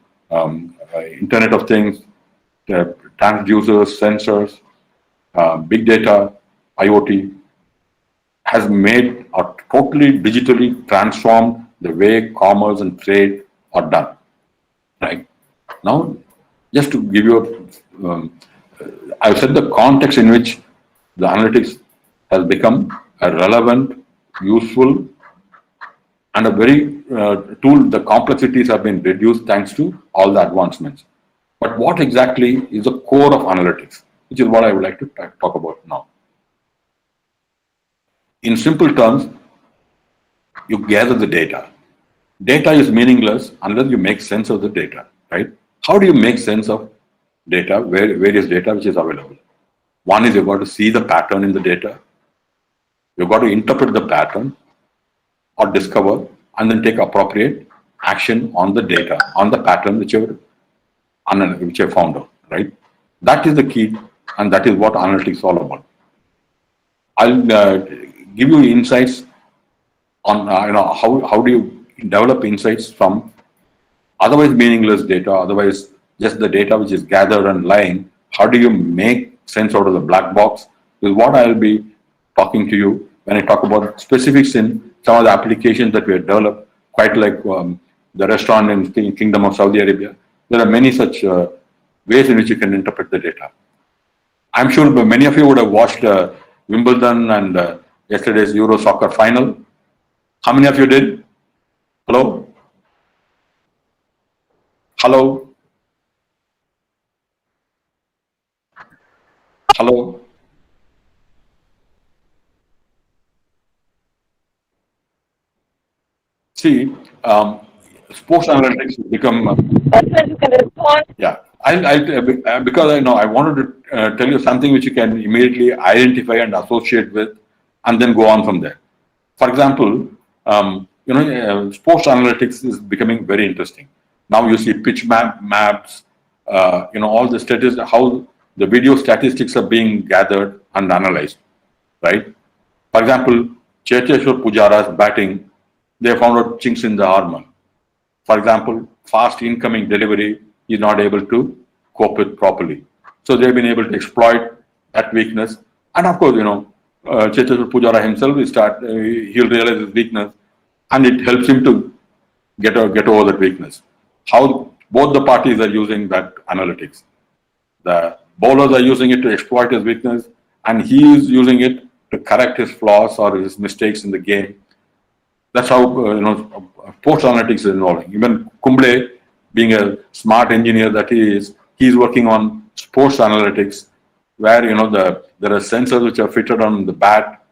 Speaker 7: Internet of Things, transducers, sensors, big data, IoT, has made or totally digitally transformed the way commerce and trade are done. Right now, just to give you I've said the context in which the analytics has become a relevant, useful, and a very tool. The complexities have been reduced thanks to all the advancements. But what exactly is the core of analytics, which is what I would like to talk about now. In simple terms, you gather the data. Data is meaningless unless you make sense of the data, right? How do you make sense of data, various data which is available? One is you've got to see the pattern in the data. You've got to interpret the pattern or discover and then take appropriate action on the data, on the pattern which you found out, right? That is the key, and that is what analytics is all about. I'll give you insights on how do you develop insights from otherwise meaningless data, otherwise just the data which is gathered and lying. How do you make sense out of the black box? Is what I'll be talking to you when I talk about specifics in some of the applications that we have developed, quite like the restaurant in Kingdom of Saudi Arabia. There are many such ways in which you can interpret the data. I'm sure many of you would have watched Wimbledon and yesterday's Euro soccer final. How many of you did? Hello? Hello? Hello? See, sports analytics has become. Yeah, because I wanted to tell you something which you can immediately identify and associate with, and then go on from there. For example, sports analytics is becoming very interesting. Now you see pitch maps, all the statistics, how the video statistics are being gathered and analyzed, right? For example, Cheteshwar Pujara's batting, they found out chinks in the armor. For example, fast incoming delivery is not able to cope with properly. So they've been able to exploit that weakness. And of course, Cheteshwar Pujara himself he'll realize his weakness, and it helps him to get over that weakness. How both the parties are using that analytics. The bowlers are using it to exploit his weakness, and he is using it to correct his flaws or his mistakes in the game. That's how sports analytics is involving. Even Kumble, being a smart engineer that he is working on sports analytics, where there are sensors which are fitted on the bat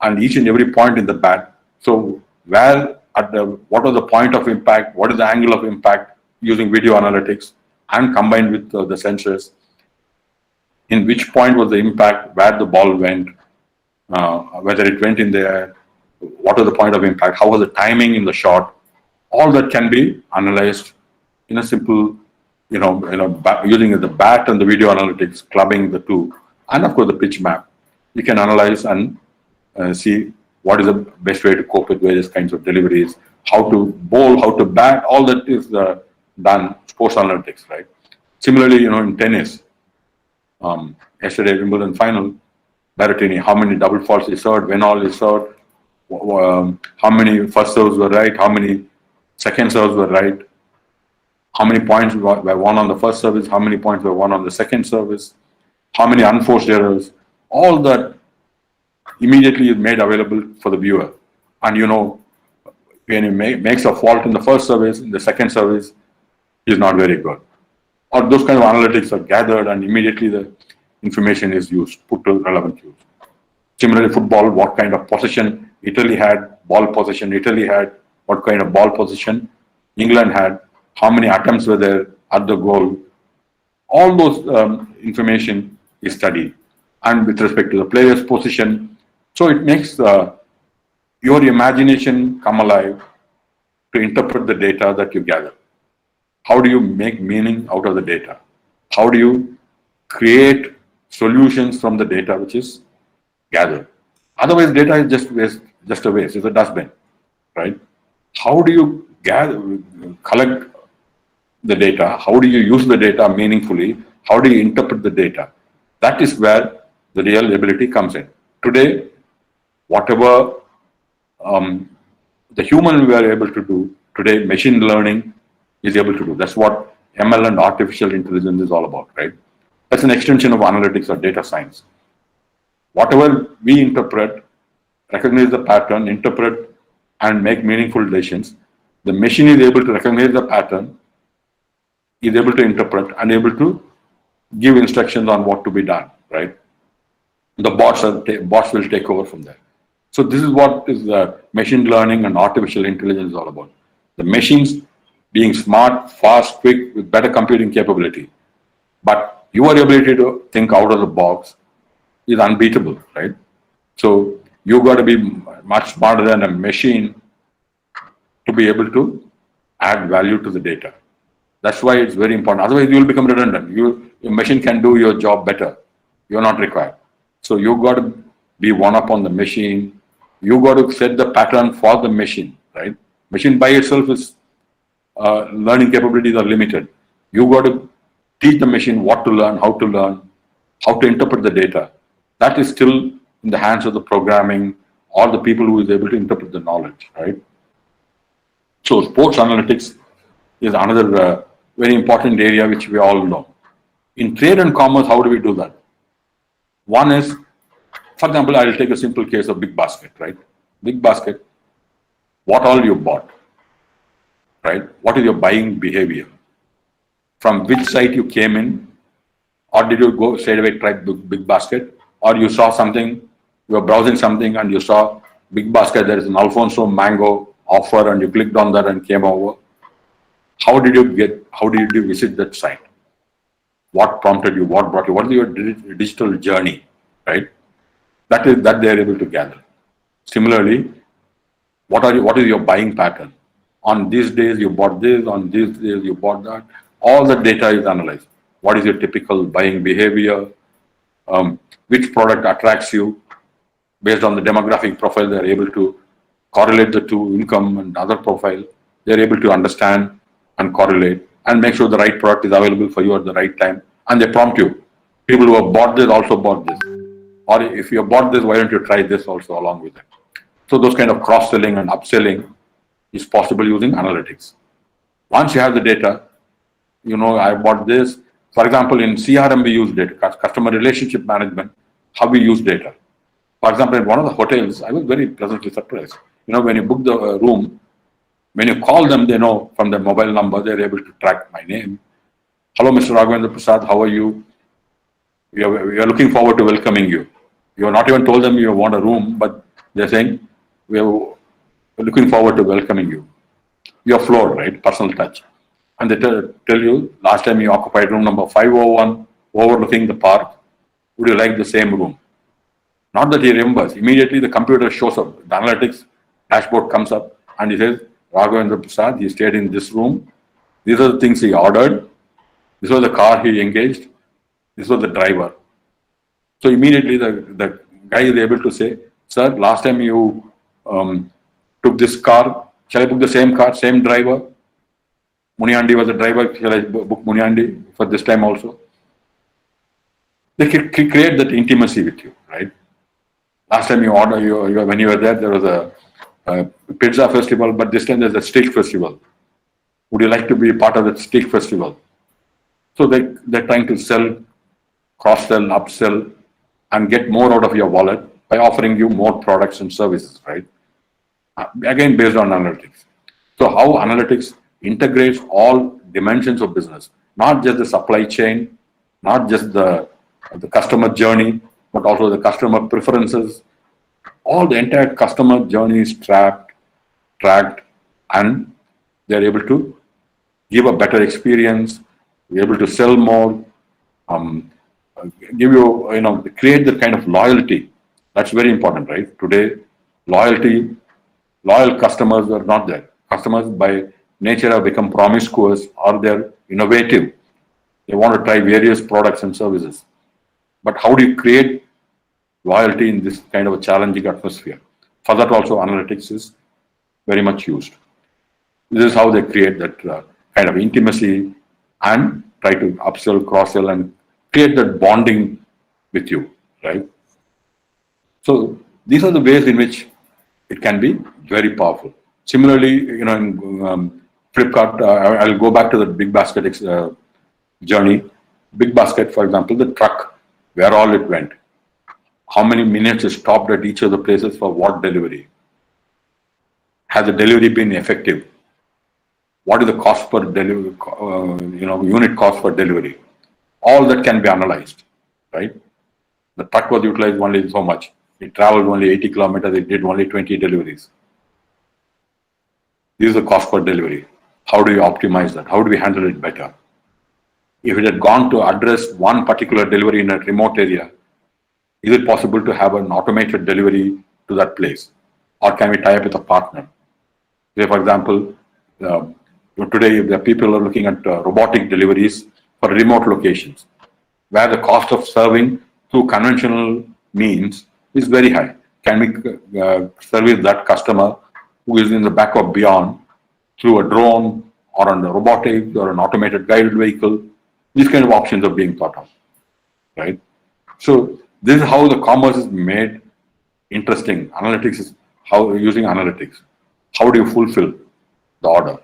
Speaker 7: and each and every point in the bat. So what are the point of impact? What is the angle of impact using video analytics and combined with the sensors? In which point was the impact? Where the ball went? Whether it went in the air? What was the point of impact? How was the timing in the shot? All that can be analyzed in a simple, using the bat and the video analytics, clubbing the two, and of course the pitch map. You can analyze and see what is the best way to cope with various kinds of deliveries, how to bowl, how to bat. All that is done sports analytics, right? Similarly, in tennis, yesterday Wimbledon final, Berrettini, how many double faults he served, when all he served, how many first serves were right, how many second serves were right, how many points were won on the first service, how many points were won on the second service, how many unforced errors. All that immediately is made available for the viewer. And when he makes a fault in the first service, in the second service, is not very good. Or those kind of analytics are gathered and immediately the information is used, put to relevant use. Similarly, football, what kind of possession Italy had, ball possession Italy had, what kind of ball possession England had, how many attempts were there at the goal. All those information is studied. And with respect to the player's position, so it makes your imagination come alive to interpret the data that you gather. How do you make meaning out of the data? How do you create solutions from the data which is gathered? Otherwise, data is just a waste. It's a dustbin, right? How do you collect the data? How do you use the data meaningfully? How do you interpret the data? That is where the real ability comes in. Today, whatever the human were able to do, today machine learning is able to do. That's what ML and artificial intelligence is all about, right? That's an extension of analytics or data science. Whatever we interpret, recognize the pattern, interpret, and make meaningful decisions, the machine is able to recognize the pattern, is able to interpret, and able to give instructions on what to be done, right? The bots will take over from there. So this is what is machine learning and artificial intelligence is all about. The machines being smart, fast, quick, with better computing capability. But your ability to think out of the box is unbeatable, right? So you got to be much smarter than a machine to be able to add value to the data. That's why it's very important. Otherwise, you will become redundant. Your machine can do your job better. You're not required. So you got to be one up on the machine. You got to set the pattern for the machine, right? Machine by itself is learning capabilities are limited. You got to teach the machine what to learn, how to interpret the data. That is still in the hands of the programming or the people who is able to interpret the knowledge, right? So sports analytics is another very important area which we all know. In trade and commerce, how do we do that? One is, for example, I will take a simple case of Big Basket, right? Big Basket, what all you bought, right? What is your buying behavior? From which site you came in, or did you go straight away try Big Basket, or you saw something, you were browsing something and you saw Big Basket, there is an Alfonso mango offer and you clicked on that and came over. How did you visit that site? What prompted you? What brought you? What is your digital journey, right? That they are able to gather. Similarly, what is your buying pattern? On these days you bought this, on these days you bought that. All the data is analyzed. What is your typical buying behavior? Which product attracts you? Based on the demographic profile, they are able to correlate the two, income and other profile. They are able to understand and correlate and make sure the right product is available for you at the right time. And they prompt you. People who have bought this also bought this. Or if you have bought this, why don't you try this also along with it? So those kind of cross-selling and upselling is possible using analytics. Once you have the data, I bought this, For example, in CRM, we use data, customer relationship management, how we use data. For example, in one of the hotels, I was very pleasantly surprised. When you book the room, when you call them, they know from their mobile number, they're able to track my name. Hello, Mr. Raghavendra Prasad, how are you? We are looking forward to welcoming you. You have not even told them you want a room, but they're saying, we're looking forward to welcoming you. You're floored, right? Personal touch. And they tell you, last time you occupied room number 501, overlooking the park. Would you like the same room? Not that he remembers. Immediately the computer shows up. The analytics dashboard comes up and he says, Raghavendra Prasad, he stayed in this room. These are the things he ordered. This was the car he engaged. This was the driver. So immediately the guy is able to say, sir, last time you took this car, shall I book the same car, same driver? Muniandi was the driver, shall I book Muniandi for this time also? They can create that intimacy with you, right? Last time you order, when you were there was a pizza festival, but this time there's a steak festival. Would you like to be part of that steak festival? So they're trying to sell, cross-sell, upsell, and get more out of your wallet by offering you more products and services, right? Again, based on analytics. So how analytics integrates all dimensions of business, not just the supply chain, not just the customer journey, but also the customer preferences. All the entire customer journey is tracked, and they're able to give a better experience, be able to sell more, give you, create the kind of loyalty. That's very important, right? Today, loyal customers are not there. Customers by nature have become promiscuous or they're innovative. They want to try various products and services. But how do you create loyalty in this kind of a challenging atmosphere? For that also analytics is very much used. This is how they create that kind of intimacy and try to upsell, cross-sell and create that bonding with you, right? So these are the ways in which it can be very powerful. Similarly, in Flipkart, I'll go back to the Big Basket journey. Big Basket, for example, the truck, where all it went, how many minutes it stopped at each of the places for what delivery. Has the delivery been effective? What is the cost per delivery, unit cost for delivery? All that can be analyzed, right? The truck was utilized only so much. It traveled only 80 kilometers, it did only 20 deliveries. This is the cost per delivery. How do you optimize that? How do we handle it better? If it had gone to address one particular delivery in a remote area, is it possible to have an automated delivery to that place? Or can we tie up with a partner? Say, for example, today the people are looking at robotic deliveries for remote locations, where the cost of serving through conventional means is very high. Can we service that customer who is in the back of beyond through a drone or on the robotics or an automated guided vehicle? These kind of options are being thought of, right? So this is how the commerce is made interesting. Analytics is how using analytics. How do you fulfill the order,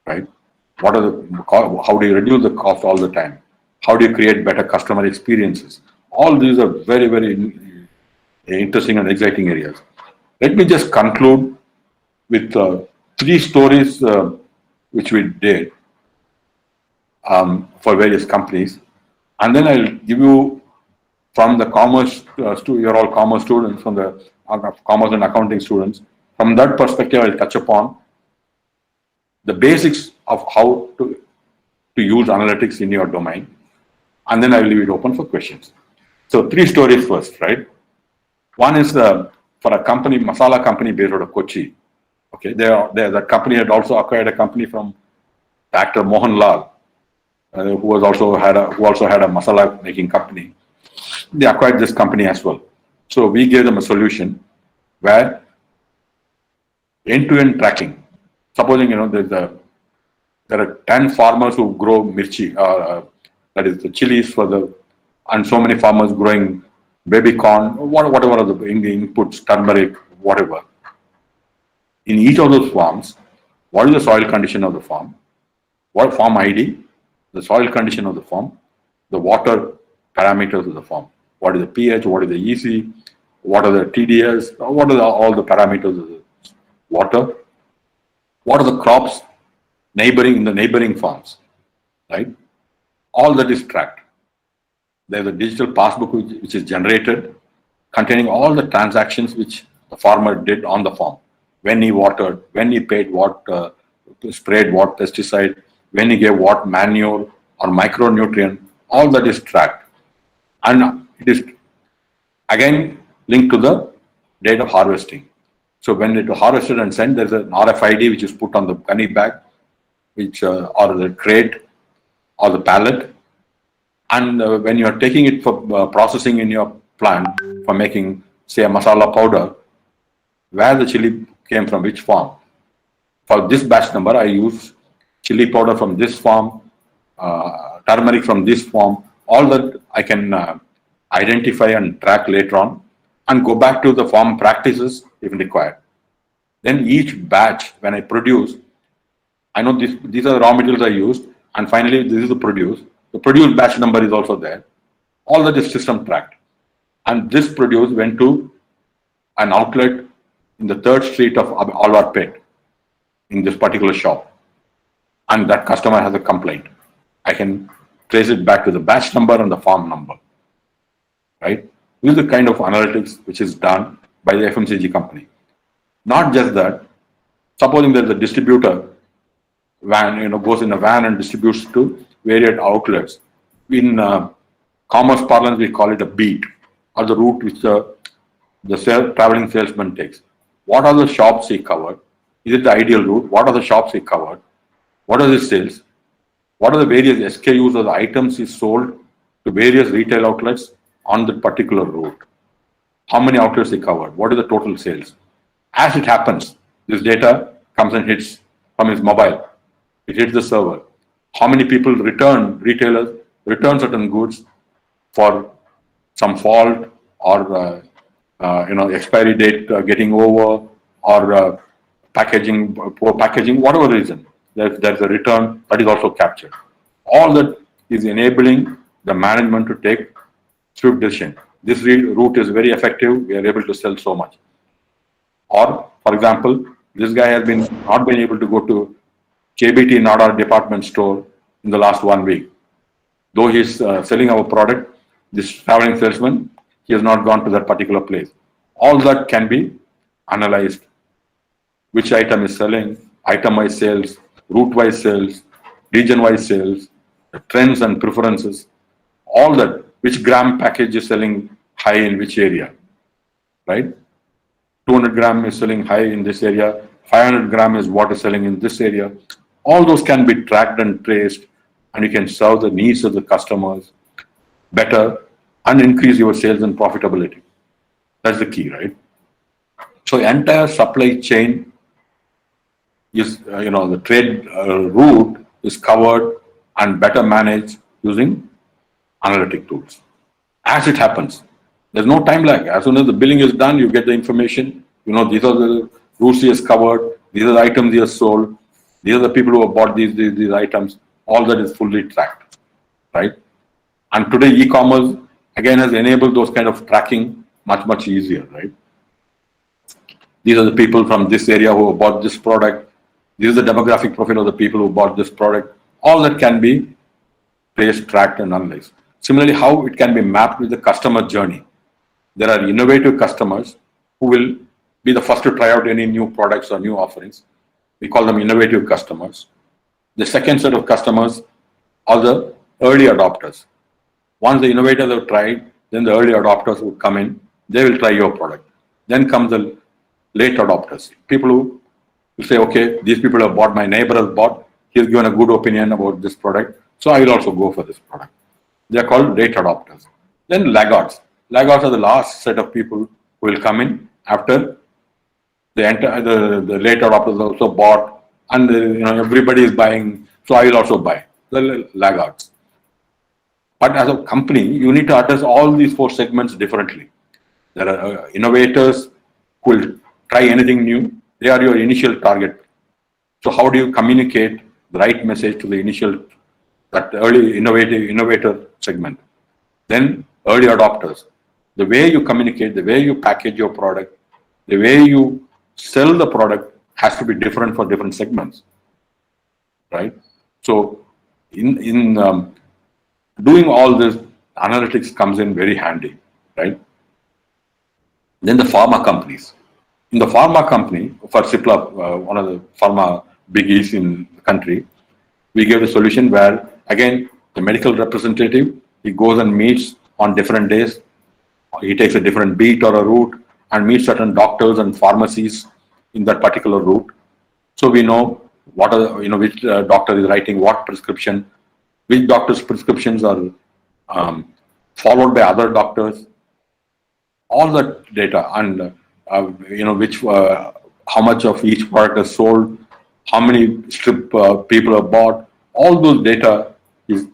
Speaker 7: right? How do you reduce the cost all the time? How do you create better customer experiences? All these are very, very interesting and exciting areas. Let me just conclude with 3 stories which we did for various companies, and then I'll give you from the commerce, you're all commerce students, from the commerce and accounting students. From that perspective, I'll touch upon the basics of how to use analytics in your domain, and then I will leave it open for questions. So 3 stories first, right? One is for a company, masala company based out of Kochi. Okay, the company had also acquired a company from actor Mohan Lal, who also had a masala making company. They acquired this company as well. So we gave them a solution where end-to-end tracking. Supposing there are 10 farmers who grow mirchi, that is the chilies and so many farmers growing baby corn, whatever are the inputs, turmeric, whatever. In each of those farms, what is the soil condition of the farm? What farm ID, the soil condition of the farm, the water parameters of the farm. What is the pH, what is the EC, what are the TDS, what are all the parameters of the water, what are the crops in the neighboring farms, right? All that is tracked. There's a digital passbook which is generated containing all the transactions which the farmer did on the farm. When he watered, when he paid what, sprayed what pesticide, when he gave what manure or micronutrient, all that is tracked. And it is again linked to the date of harvesting. So when it is harvested and sent, there's an RFID which is put on the gunny bag, which or the crate or the pallet. And when you are taking it for processing in your plant for making, say, a masala powder, where the chili came from, which farm. For this batch number, I use chili powder from this farm, turmeric from this farm. All that I can identify and track later on and go back to the farm practices if required. Then each batch, when I produce, I know these are the raw materials I used, and finally this is the produce. The produce batch number is also there. All that is system tracked. And this produce went to an outlet in the 3rd street of Alwarpet in this particular shop. And that customer has a complaint. I can trace it back to the batch number and the farm number. Right? This is the kind of analytics which is done by the FMCG company. Not just that, supposing there's a distributor van, goes in a van and distributes to various outlets. In commerce parlance, we call it a beat, or the route which the traveling salesman takes. What are the shops he covered? Is it the ideal route? What are the shops he covered? What are his sales? What are the various SKUs or the items he sold to various retail outlets on the particular route? How many outlets he covered? What is the total sales? As it happens, this data comes and hits from his mobile. It hits the server. How many people retailers return certain goods for some fault or expiry date getting over or poor packaging, whatever reason. There's a return that is also captured. All that is enabling the management to take swift decision. This route is very effective. We are able to sell so much. Or, for example, this guy has not been able to go to KBT Nada department store in the last 1 week. Though he's selling our product, this traveling salesman, he has not gone to that particular place. All that can be analyzed. Which item is selling, item-wise sales, route-wise sales, region-wise sales, the trends and preferences, all that, which gram package is selling high in which area, right? 200 gram is selling high in this area, 500 gram is what is selling in this area. All those can be tracked and traced, and you can serve the needs of the customers better and increase your sales and profitability. That's the key, right? So the entire supply chain is, the trade route is covered and better managed using analytic tools. As it happens, there's no time lag. As soon as the billing is done, you get the information. These are the routes he has covered. These are the items he has sold. These are the people who have bought these items. All that is fully tracked, right? And today, e-commerce again has enabled those kind of tracking much easier, right? These are the people from this area who have bought this product. This is the demographic profile of the people who bought this product. All that can be traced, tracked, and analyzed. Similarly, how it can be mapped with the customer journey. There are innovative customers who will be the first to try out any new products or new offerings. We call them innovative customers. The second set of customers are the early adopters. Once the innovators have tried, then the early adopters will come in. They will try your product. Then comes the late adopters. People who will say, okay, these people have bought, my neighbor has bought, he's given a good opinion about this product, so I will also go for this product. They are called late adopters. Then laggards. Laggards are the last set of people who will come in after the late adopters also bought, and everybody is buying, so I will also buy. The laggards. But as a company, you need to address all these 4 segments differently. There are innovators who will try anything new. They are your initial target. So how do you communicate the right message to the that early innovator segment. Then early adopters. The way you communicate, the way you package your product, the way you sell the product has to be different for different segments, right? So in doing all this, analytics comes in very handy, right? Then the pharma companies. In the pharma company, for Cipla, one of the pharma biggies in the country, we gave a solution where, again, the medical representative, he goes and meets on different days. He takes a different beat or a route and meets certain doctors and pharmacies in that particular route. So we know what are, which doctor is writing what prescription, which doctor's prescriptions are followed by other doctors. All that data and how much of each product is sold, how many strip people have bought, all those data is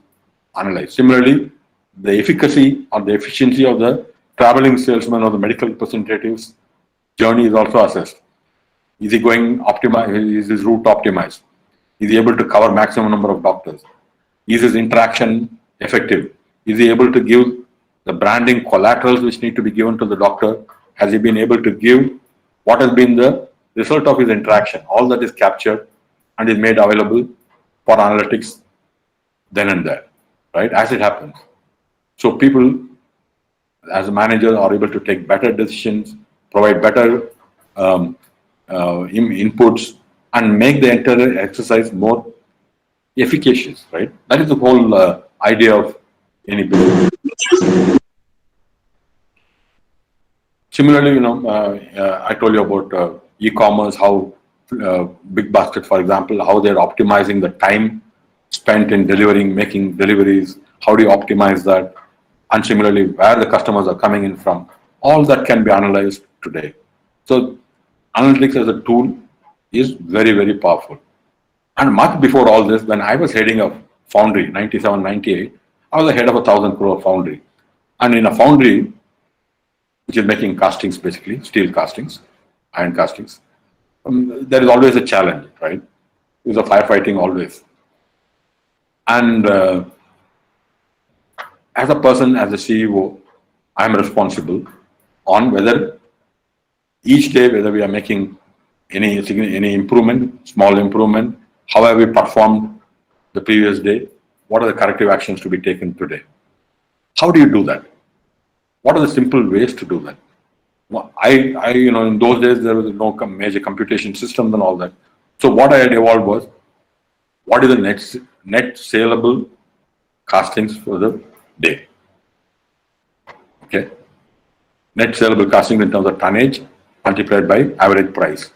Speaker 7: analyzed. Similarly, the efficacy or the efficiency of the traveling salesman or the medical representative's journey is also assessed. Is he going optimized? Is his route optimized? Is he able to cover maximum number of doctors? Is his interaction effective? Is he able to give the branding collaterals which need to be given to the doctor? Has he been able to give what has been the result of his interaction? All that is captured and is made available for analytics then and there, right? As it happens. So people, as a manager, are able to take better decisions, provide better inputs, and make the entire exercise more efficacious, right? That is the whole idea of any business. Similarly, I told you about e-commerce, how Big Basket, for example, how they're optimizing the time spent in delivering, making deliveries. How do you optimize that? And similarly, where the customers are coming in from. All that can be analyzed today. So analytics as a tool is very, very powerful. And much before all this, when I was heading a foundry, 97, 98, I was the head of 1,000 crore foundry. And in a foundry, which is making castings basically, steel castings, iron castings, there is always a challenge, right? There's a firefighting always. And as a person, as a CEO, I'm responsible on whether each day, whether we are making any improvement, small improvement, how have we performed the previous day, what are the corrective actions to be taken today? How do you do that? What are the simple ways to do that? Well, in those days, there was no major computation systems and all that. So what I had evolved was, what is the net saleable castings for the day? Okay. Net saleable castings in terms of tonnage multiplied by average price.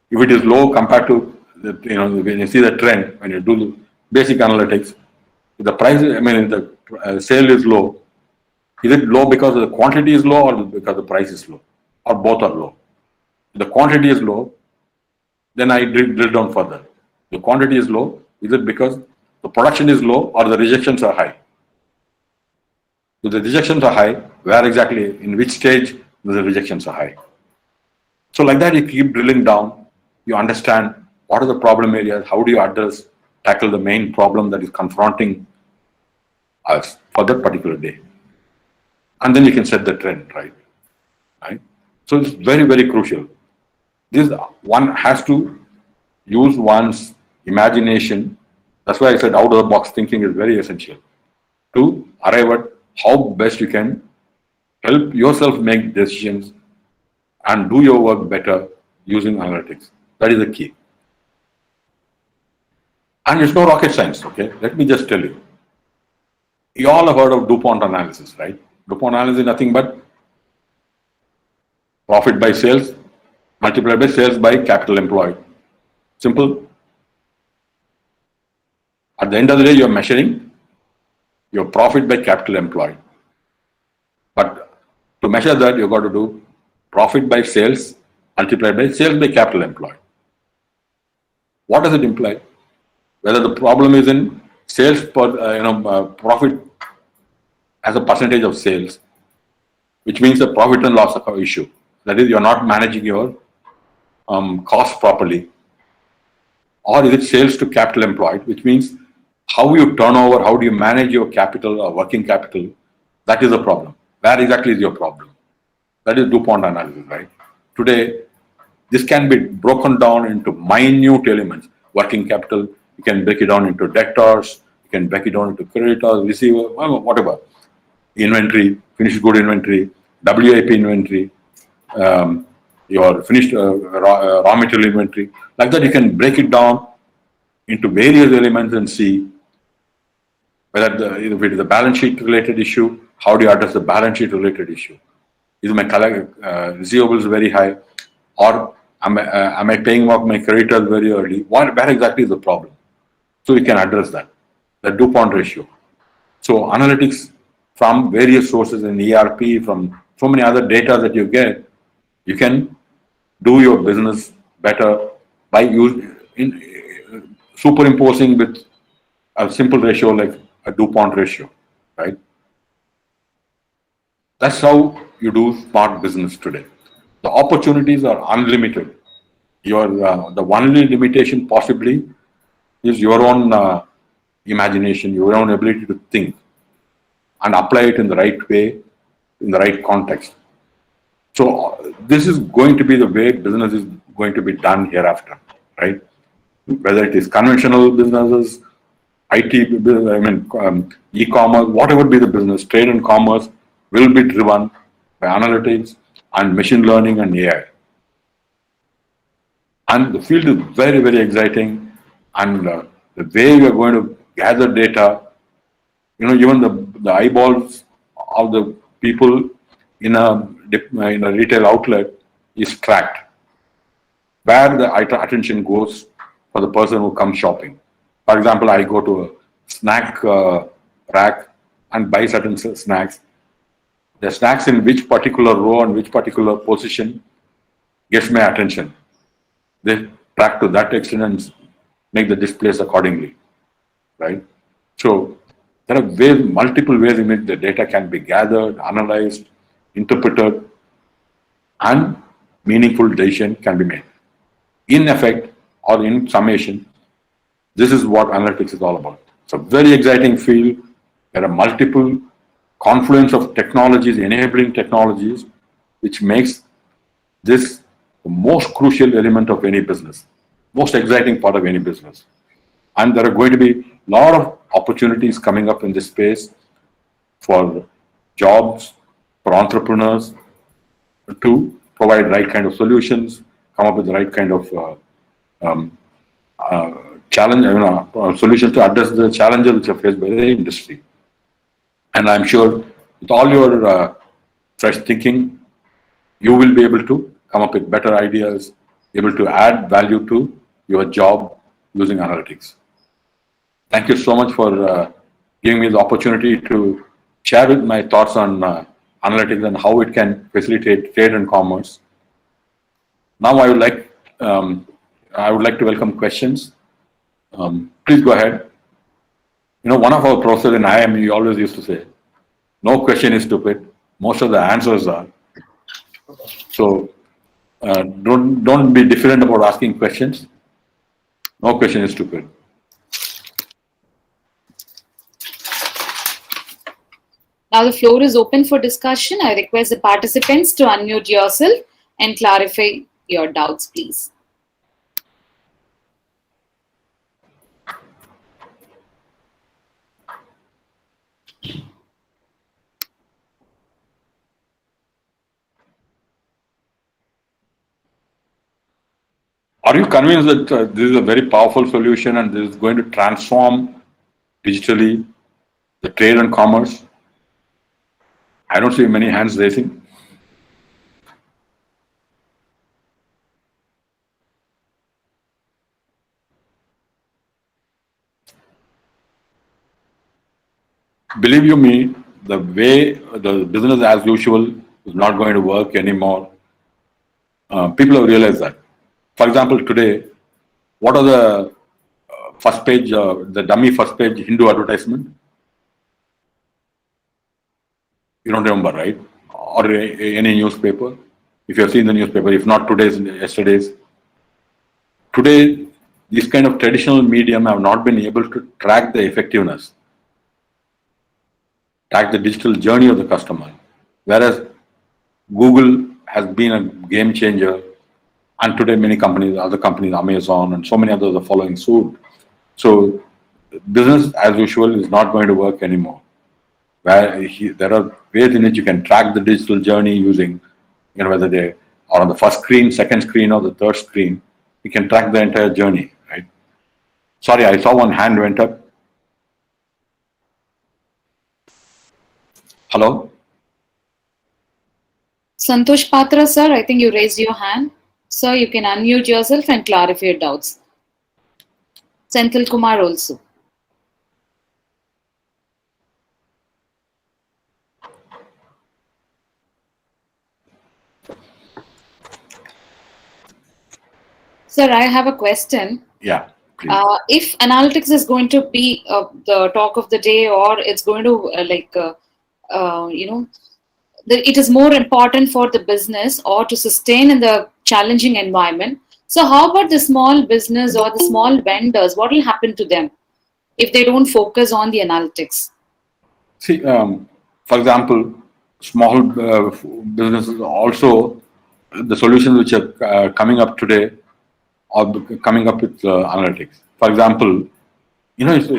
Speaker 7: If it is low compared to, when you see the trend, when you do the basic analytics, if the price, if the sale is low, is it low because the quantity is low or because the price is low? Or both are low? If the quantity is low, then I drill down further. The quantity is low, is it because the production is low or the rejections are high? If the rejections are high, where exactly, in which stage the rejections are high? So like that, you keep drilling down, you understand what are the problem areas, how do you tackle the main problem that is confronting us for that particular day. And then you can set the trend, right? So it's very, very crucial. This one has to use one's imagination. That's why I said out of the box thinking is very essential to arrive at how best you can help yourself make decisions and do your work better using analytics. That is the key. And it's no rocket science, okay? Let me just tell you. You all have heard of DuPont analysis, right? DuPont analysis is nothing but profit by sales multiplied by sales by capital employed. Simple. At the end of the day, you're measuring your profit by capital employed. But to measure that, you've got to do profit by sales multiplied by sales by capital employed. What does it imply? Whether the problem is in sales per profit as a percentage of sales, which means the profit and loss issue. That is, you're not managing your cost properly. Or is it sales to capital employed, which means how you turn over, how do you manage your capital or working capital, that is the problem. Where exactly is your problem? That is DuPont analysis, right? Today, this can be broken down into minute elements. Working capital, you can break it down into debtors, you can break it down into creditors, receiver, whatever. Inventory, finished good inventory, WIP inventory, your finished raw material inventory. Like that, you can break it down into various elements and see whether if it is a balance sheet related issue, how do you address the balance sheet related issue? Is my receivables very high, or am I paying off my creditors very early? Where exactly is the problem? So we can address that, the DuPont ratio. So analytics from various sources in ERP, from so many other data that you get, you can do your business better by superimposing with a simple ratio like a DuPont ratio, right? That's how you do smart business today. The opportunities are unlimited. The only limitation possibly is your own imagination, your own ability to think and apply it in the right way, in the right context. So this is going to be the way business is going to be done hereafter, right? Whether it is conventional businesses, IT, e-commerce, whatever be the business, trade and commerce will be driven by analytics and machine learning and AI. And the field is very, very exciting. And the way we are going to gather data, even the eyeballs of the people in a retail outlet is tracked. Where the attention goes for the person who comes shopping. For example, I go to a snack rack and buy certain snacks. The snacks in which particular row and which particular position gets my attention. They track to that extent and make the displays accordingly, right? So there are multiple ways in which the data can be gathered, analyzed, interpreted, and meaningful decision can be made. In effect or in summation, this is what analytics is all about. It's a very exciting field. There are multiple confluence of technologies, enabling technologies, which makes this the most crucial element of any business, most exciting part of any business. And there are going to be a lot of opportunities coming up in this space for jobs, for entrepreneurs to provide right kind of solutions, come up with the right kind of challenge, solutions to address the challenges which are faced by the industry. And I'm sure with all your fresh thinking, you will be able to come up with better ideas, able to add value to your job using analytics. Thank you so much for giving me the opportunity to share with my thoughts on analytics and how it can facilitate trade and commerce. Now I would like to welcome questions. Please go ahead. One of our professors in IIM, he always used to say, no question is stupid. Most of the answers are. So don't be different about asking questions. No question is stupid.
Speaker 1: Now the floor is open for discussion. I request the participants to unmute yourself and clarify your doubts, please.
Speaker 7: Are you convinced that this is a very powerful solution and this is going to transform digitally the trade and commerce? I don't see many hands raising. Believe you me, the way the business as usual is not going to work anymore. People have realized that. For example, today, what are the first page, the dummy first page Hindu advertisement? You don't remember, right? Or any newspaper? If you have seen the newspaper, if not today's, yesterday's. Today, these kind of traditional medium have not been able to track the effectiveness, track the digital journey of the customer. Whereas Google has been a game changer, and today many companies, other companies, Amazon and so many others are following suit. So business as usual is not going to work anymore. There are ways in which you can track the digital journey using, whether they are on the first screen, second screen, or the third screen. You can track the entire journey, right? Sorry, I saw one hand went up. Hello?
Speaker 1: Santosh Patra, sir, I think you raised your hand. Sir, you can unmute yourself and clarify your doubts. Senthil Kumar also. Sir, I have a question.
Speaker 7: Yeah, please.
Speaker 1: If analytics is going to be the talk of the day, or it's going to it is more important for the business or to sustain in the challenging environment. So how about the small business or the small vendors? What will happen to them if they don't focus on the analytics?
Speaker 7: See, for example, small businesses also, the solutions which are coming up today are coming up with analytics. For example, it's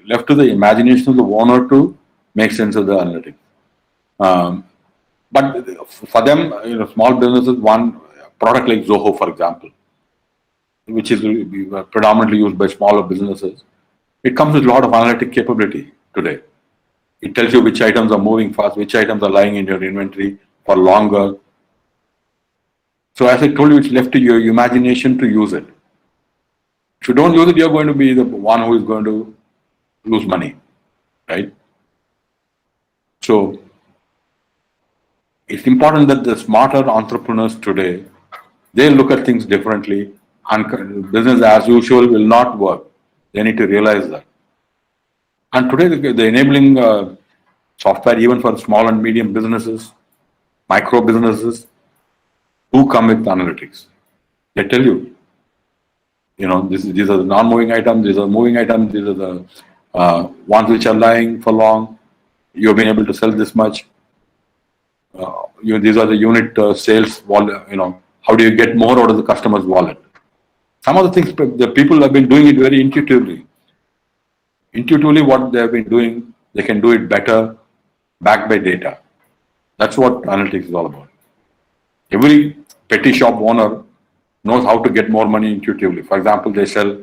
Speaker 7: left to the imagination of the owner to make sense of the analytics. But for them, small businesses, one product like Zoho, for example, which is predominantly used by smaller businesses, it comes with a lot of analytic capability today. It tells you which items are moving fast, which items are lying in your inventory for longer. So as I told you, it's left to your imagination to use it. If you don't use it, you're going to be the one who is going to lose money, right? So it's important that the smarter entrepreneurs today, they look at things differently, and business as usual will not work. They need to realize that. And today, the enabling software, even for small and medium businesses, micro businesses, do come with analytics. They tell you, these are the non-moving items, these are moving items, these are the ones which are lying for long. You've been able to sell this much. These are the unit sales. How do you get more out of the customer's wallet? Some of the things the people have been doing it very intuitively. Intuitively, what they have been doing, they can do it better, backed by data. That's what analytics is all about. Every petty shop owner knows how to get more money intuitively. For example, they sell,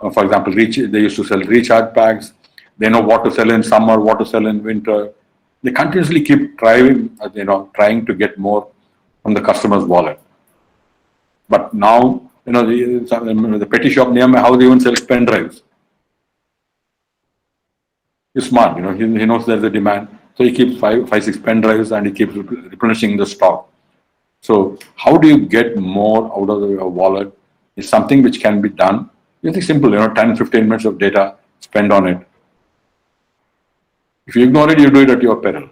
Speaker 7: they used to sell recharge packs. They know what to sell in summer, what to sell in winter. They continuously keep trying to get more from the customer's wallet. But now, the petty shop near my house even sells pen drives. He's smart, he knows there's a demand. So he keeps five, 6 pen drives and he keeps replenishing the stock. So how do you get more out of your wallet is something which can be done. It's simple, 10, 15 minutes of data, spend on it. If you ignore it, you do it at your peril.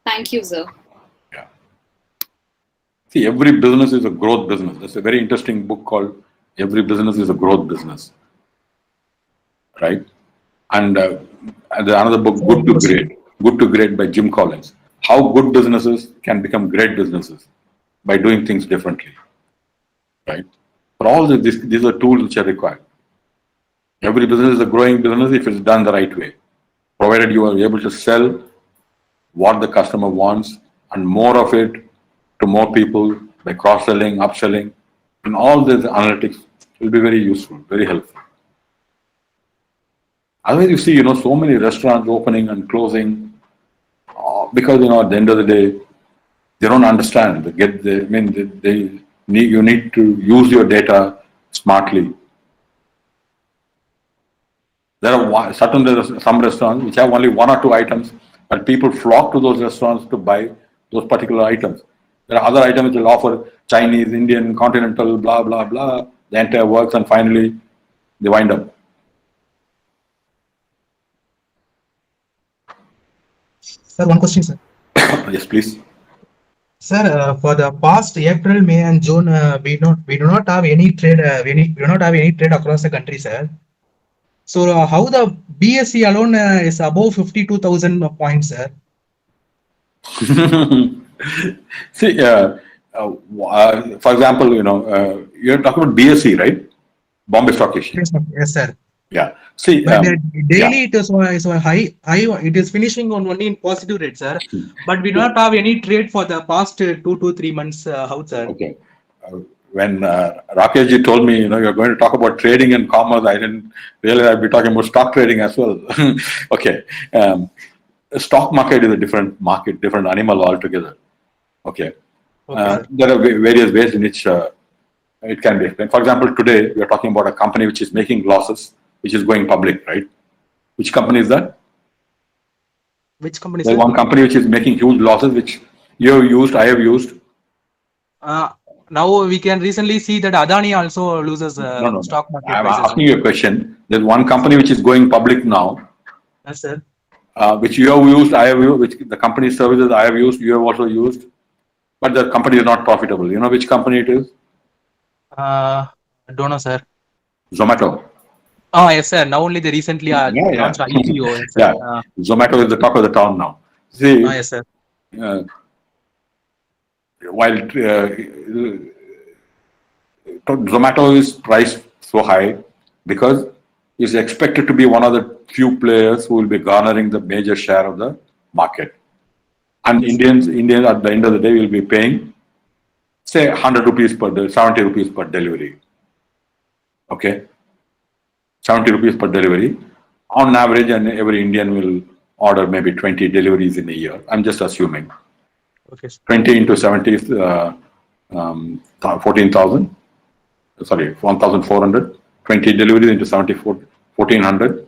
Speaker 1: Thank you, sir.
Speaker 7: Yeah. See, every business is a growth business. There's a very interesting book called Every Business is a Growth Business. Right? And there's another book, Good to Great by Jim Collins. How good businesses can become great businesses by doing things differently. Right? For all these are tools which are required. Every business is a growing business if it's done the right way. Provided you are able to sell what the customer wants and more of it to more people by cross-selling, upselling, and all these analytics will be very useful, very helpful. Otherwise, you see, so many restaurants opening and closing because, at the end of the day, they don't understand. You need to use your data smartly. There are some restaurants which have only 1 or 2 items, but people flock to those restaurants to buy those particular items. There are other items which will offer Chinese, Indian, continental, blah, blah, blah, the entire works, and finally they wind up.
Speaker 8: Sir, one question, sir.
Speaker 7: Yes, please.
Speaker 8: Sir, for the past April, May, and June, we do not have any trade. We do not have any trade across the country, sir. So, how the BSc alone is above 52,000 points, sir?
Speaker 7: See, for example, you're talking about BSc, right? Bombay Stock Exchange.
Speaker 8: Yes, sir.
Speaker 7: Yeah. See,
Speaker 8: But daily
Speaker 7: yeah.
Speaker 8: it is a high. It is finishing on only in positive rate, sir. But we do not have any trade for the past 2 to 3 months. How, sir?
Speaker 7: Okay. When Rakesh ji told me, you're going to talk about trading and commerce, I didn't realize I'd be talking about stock trading as well. Okay. The stock market is a different market, different animal altogether. Okay. There are various ways in which it can be explained. For example, today we are talking about a company which is making losses, which is going public, right? Which company is that?
Speaker 8: Which company,
Speaker 7: There's
Speaker 8: sir?
Speaker 7: one company which is making huge losses, which you have used, I have used.
Speaker 8: Now we can recently see that Adani also loses
Speaker 7: No.
Speaker 8: stock market
Speaker 7: I'm
Speaker 8: prices.
Speaker 7: asking you a question. There's one company which is going public now,
Speaker 8: Yes, sir.
Speaker 7: which you have used, I have used, which the company services I have used, you have also used, but the company is not profitable. You know which company it is?
Speaker 8: Don't know, sir.
Speaker 7: Zomato.
Speaker 8: Oh, yes, sir. Now only they recently launched IPO. Yes, sir.
Speaker 7: Yeah. Zomato is the talk of the town now. See,
Speaker 8: Yes, sir.
Speaker 7: while Zomato is priced so high because it's expected to be one of the few players who will be garnering the major share of the market. And Indians at the end of the day will be paying, say, 100 rupees per day, 70 rupees per delivery. Okay? 70 rupees per delivery. On average, and every Indian will order maybe 20 deliveries in a year. I'm just assuming.
Speaker 8: Okay.
Speaker 7: 20 into 70 is 14,000. Sorry, 1,400. 20 deliveries into 74, 1,400.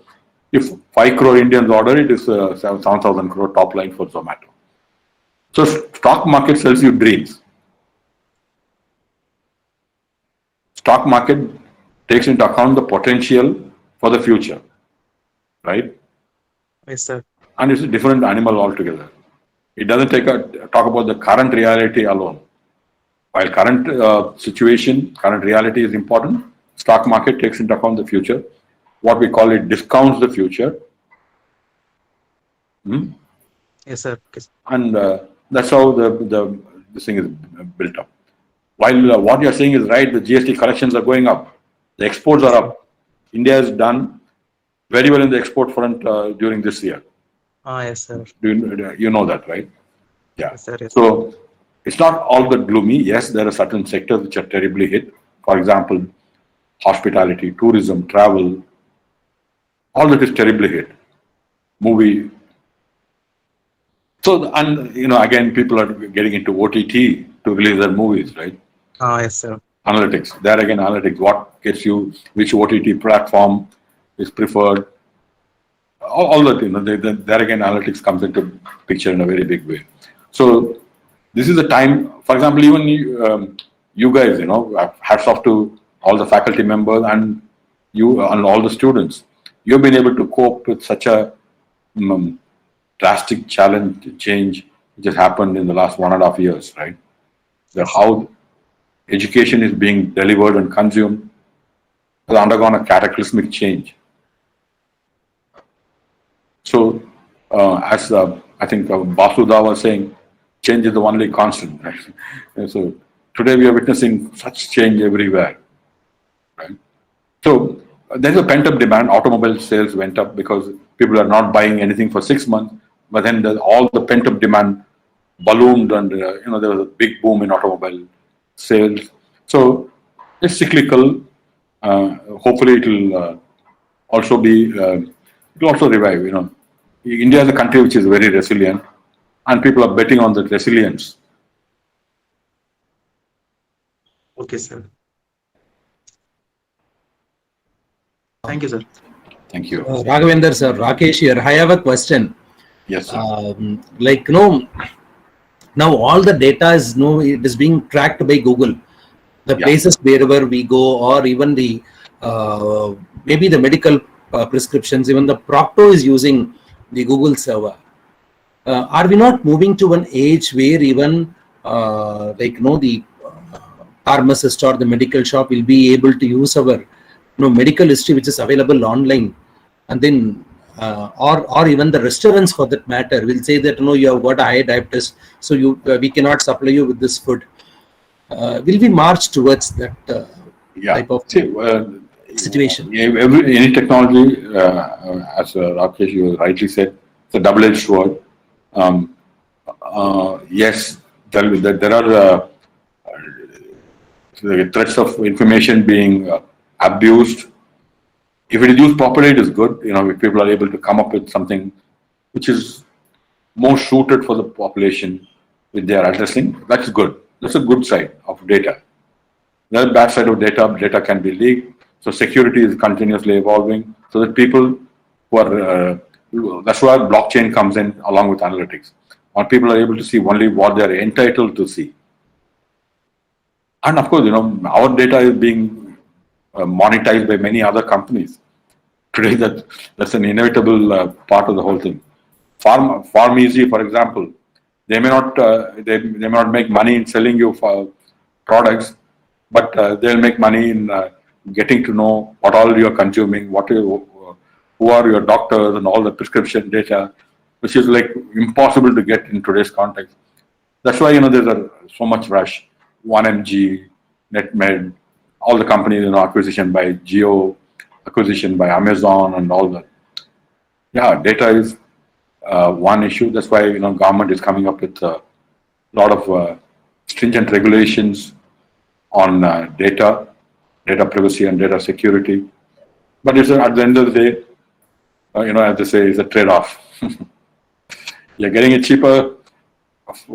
Speaker 7: If 5 crore Indians order, it is 7,000 crore top line for Zomato. So stock market sells you dreams. Stock market takes into account the potential for the future, right?
Speaker 8: Yes, sir.
Speaker 7: And it's a different animal altogether. It doesn't talk about the current reality alone. While current situation, current reality is important, stock market takes into account the future. What we call it discounts the future.
Speaker 8: Yes, sir. Okay.
Speaker 7: And that's how this thing is built up. While what you're saying is right, the GST collections are going up. The exports are up. India has done very well in the export front during this year.
Speaker 8: Yes, sir.
Speaker 7: You know that, right? Yeah.
Speaker 8: Yes, sir. Yes.
Speaker 7: So it's not all that gloomy. Yes, there are certain sectors which are terribly hit. For example, hospitality, tourism, travel, all that is terribly hit. Movie. So, and again, people are getting into OTT to release their movies, right?
Speaker 8: Yes, sir.
Speaker 7: Analytics. There again, analytics. What gets you, which OTT platform is preferred. All that, there again, analytics comes into picture in a very big way. So this is the time, for example, even you guys, hats off to all the faculty members and you and all the students. You've been able to cope with such a drastic change which has happened in the last 1.5 years, right? How education is being delivered and consumed has undergone a cataclysmic change. So, as I think Basuda was saying, change is the only constant. Right? And so, today we are witnessing such change everywhere. Right? So, there's a pent-up demand. Automobile sales went up because people are not buying anything for 6 months. But then all the pent-up demand ballooned, and there was a big boom in automobile sales. So, it's cyclical. Hopefully, it will also be. It will also revive. India is a country which is very resilient, and people are betting on that resilience.
Speaker 8: Okay, sir. Thank you, sir.
Speaker 7: Thank you.
Speaker 9: Raghavendra sir, Rakesh here. I have a question.
Speaker 7: Yes, sir.
Speaker 9: Now all the data is it is being tracked by Google. The places wherever we go, or even the maybe the medical prescriptions, even the Procto is using the Google server. Are we not moving to an age where even the pharmacist or the medical shop will be able to use our medical history which is available online, and then or even the restaurants for that matter will say that you have got a high diabetes, so we cannot supply you with this food. Will we march towards that type of situation?
Speaker 7: Any technology, as Rakesh you rightly said, it's a double-edged sword. Yes, there are the threats of information being abused. If it is used properly, it is good. If people are able to come up with something which is more suited for the population which they are addressing, that's good. That's a good side of data. The other bad side of data can be leaked. So security is continuously evolving. So that people who are, that's where blockchain comes in along with analytics. Or people are able to see only what they are entitled to see. And of course, our data is being monetized by many other companies. Today, that's an inevitable part of the whole thing. Farm Easy, for example, they may not make money in selling you products, but they'll make money in getting to know what all you're consuming, who are your doctors, and all the prescription data, which is like impossible to get in today's context. That's why there's so much rush. 1mg, NetMed, all the companies, acquisition by Geo, acquisition by Amazon, and all that. Yeah, data is one issue. That's why government is coming up with a lot of stringent regulations on data privacy and data security. But it's at the end of the day, as they say, it's a trade-off. You're getting it cheaper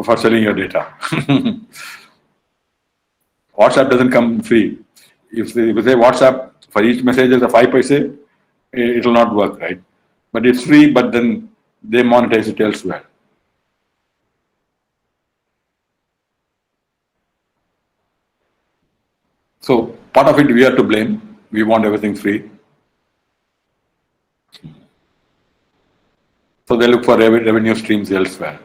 Speaker 7: for selling your data. WhatsApp doesn't come free. If they say WhatsApp for each message is a 5 paise, it will not work, right? But it's free, but then they monetize it elsewhere. So part of it we are to blame. We want everything free. So they look for revenue streams elsewhere.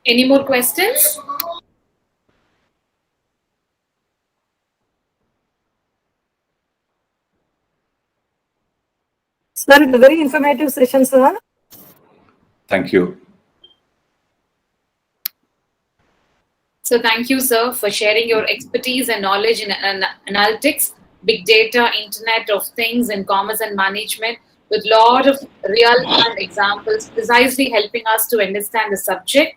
Speaker 1: Any more questions?
Speaker 3: Sir, it's a very informative session, sir.
Speaker 7: Thank you.
Speaker 1: So thank you, sir, for sharing your expertise and knowledge in analytics, big data, Internet of Things, and commerce and management, with a lot of real-time examples, precisely helping us to understand the subject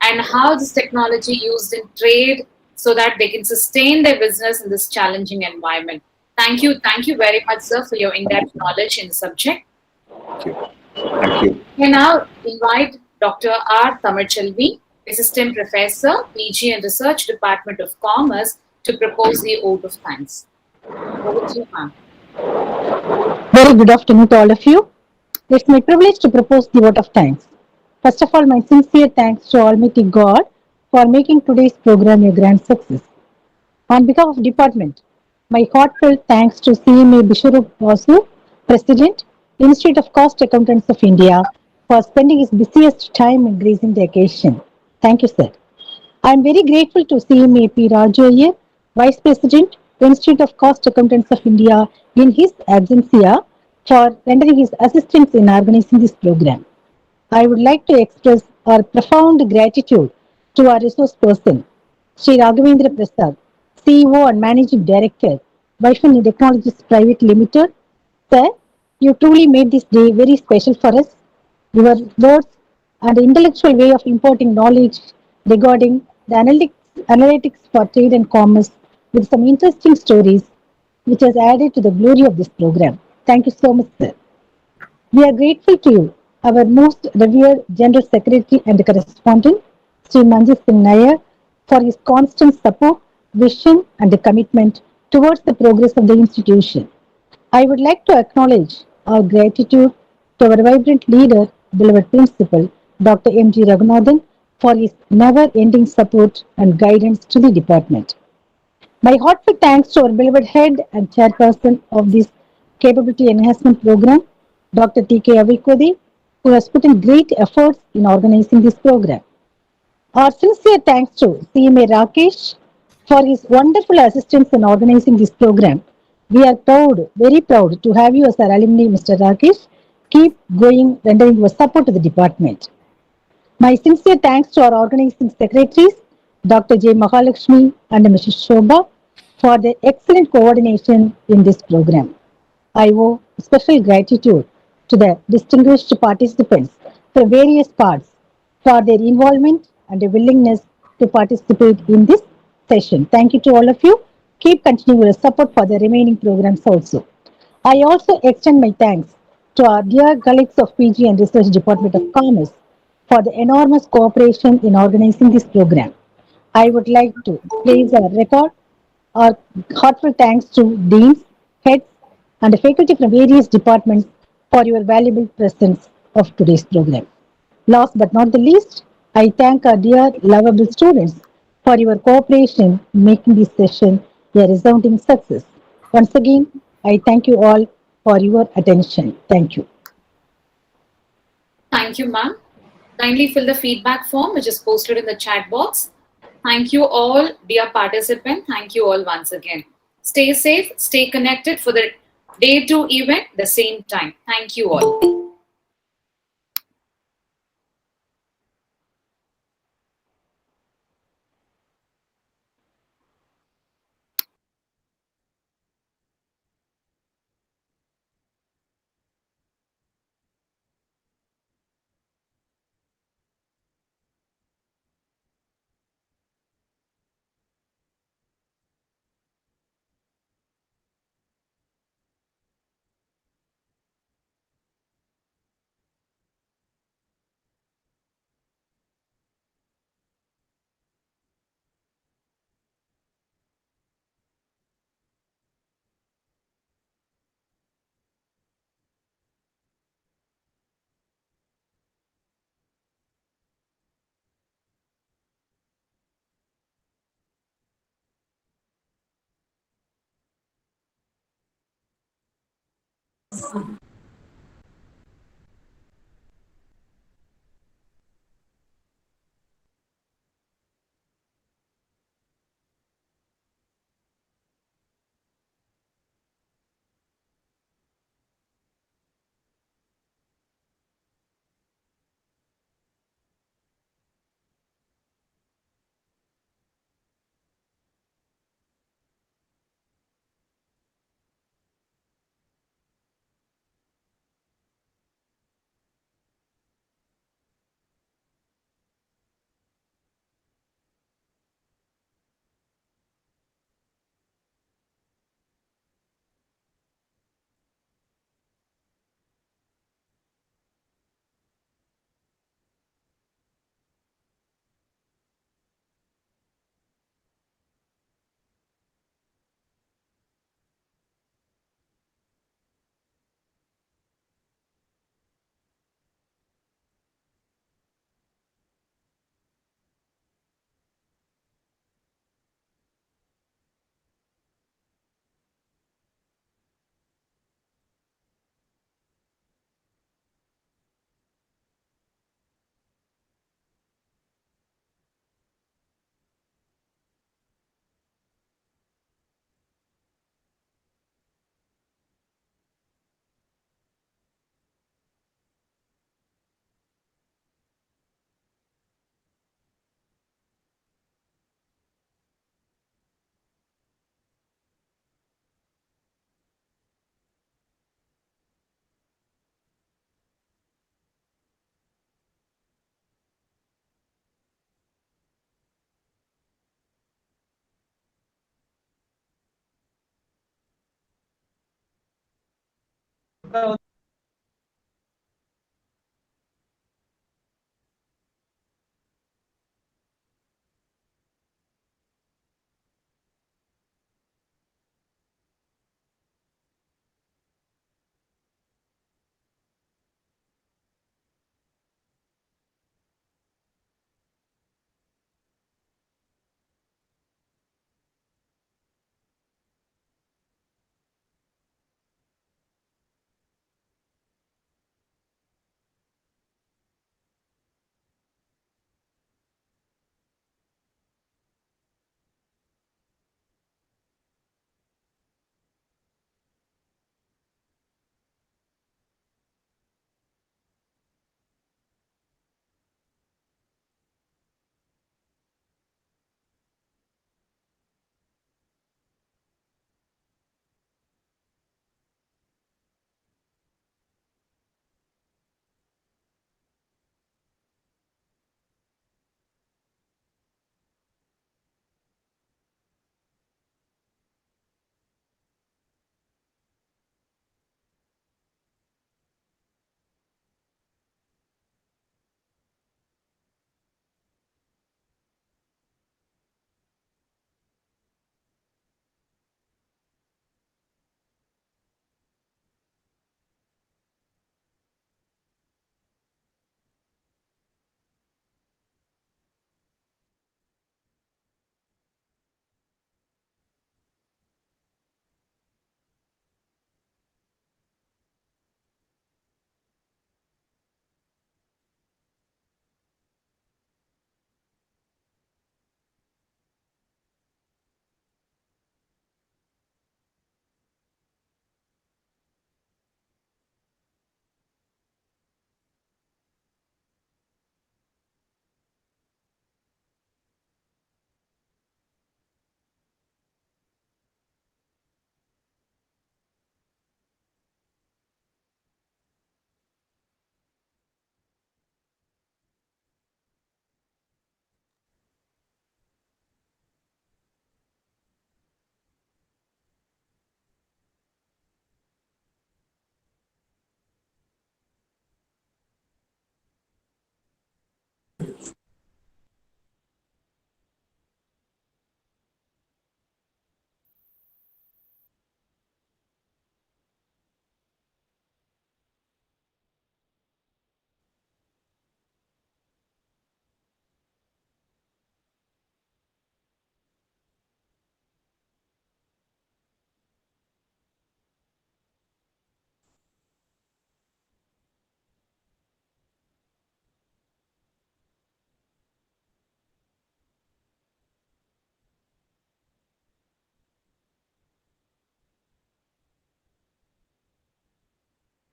Speaker 1: and how this technology used in trade so that they can sustain their business in this challenging environment. Thank you very much, sir, for your in-depth knowledge in the subject.
Speaker 7: Thank you. Thank you.
Speaker 1: We now invite Dr. R. Tamilchelvi, Assistant Professor, PG and Research Department of Commerce, to propose the vote of thanks. Over to you, ma'am.
Speaker 10: Very good afternoon to all of you. It's my privilege to propose the vote of thanks. First of all, my sincere thanks to Almighty God for making today's program a grand success. On behalf of department, my heartfelt thanks to CMA Biswarup Basu, President, Institute of Cost Accountants of India, for spending his busiest time in gracing the occasion. Thank you, sir. I am very grateful to CMA P. Raju Iyer, Vice President, Institute of Cost Accountants of India, in his absence here, for rendering his assistance in organizing this program. I would like to express our profound gratitude to our resource person, Shri Raghavendra Prasad, CEO and Managing Director, Vaishnavi Technologies Private Limited. Sir, you truly made this day very special for us. Your words and the intellectual way of imparting knowledge regarding the analytics for trade and commerce with some interesting stories which has added to the glory of this program. Thank you so much, sir. We are grateful to you, our most revered General Secretary and Correspondent, Sri Manjit Singh Nair, for his constant support, vision and commitment towards the progress of the institution. I would like to acknowledge our gratitude to our vibrant leader, beloved Principal, Dr. M.G. Raghunathan, for his never-ending support and guidance to the department. My heartfelt thanks to our beloved head and chairperson of this capability enhancement program, Dr. T.K. Avikodi, who has put in great efforts in organizing this program. Our sincere thanks to CMA Rakesh for his wonderful assistance in organizing this program. We are proud, very proud to have you as our alumni, Mr. Rakesh. Keep going, rendering your support to the department. My sincere thanks to our organizing secretaries, Dr. J. Mahalakshmi and Mrs. Shobha, for their excellent coordination in this program. I owe special gratitude to the distinguished participants from various parts for their involvement and their willingness to participate in this session. Thank you to all of you. Keep continuing your support for the remaining programs also. I also extend my thanks to our dear colleagues of PG and Research Department of Commerce for the enormous cooperation in organizing this program. I would like to place a record our heartfelt thanks to deans, heads, and the faculty from various departments for your valuable presence of today's program. Last but not the least, I thank our dear lovable students for your cooperation in making this session a resounding success. Once again, I thank you all for your attention. Thank you.
Speaker 1: Thank you, ma'am. Kindly fill the feedback form which is posted in the chat box. Thank you all, dear participant. Thank you all once again. Stay safe, stay connected for the day 2 event the same time. Thank you all.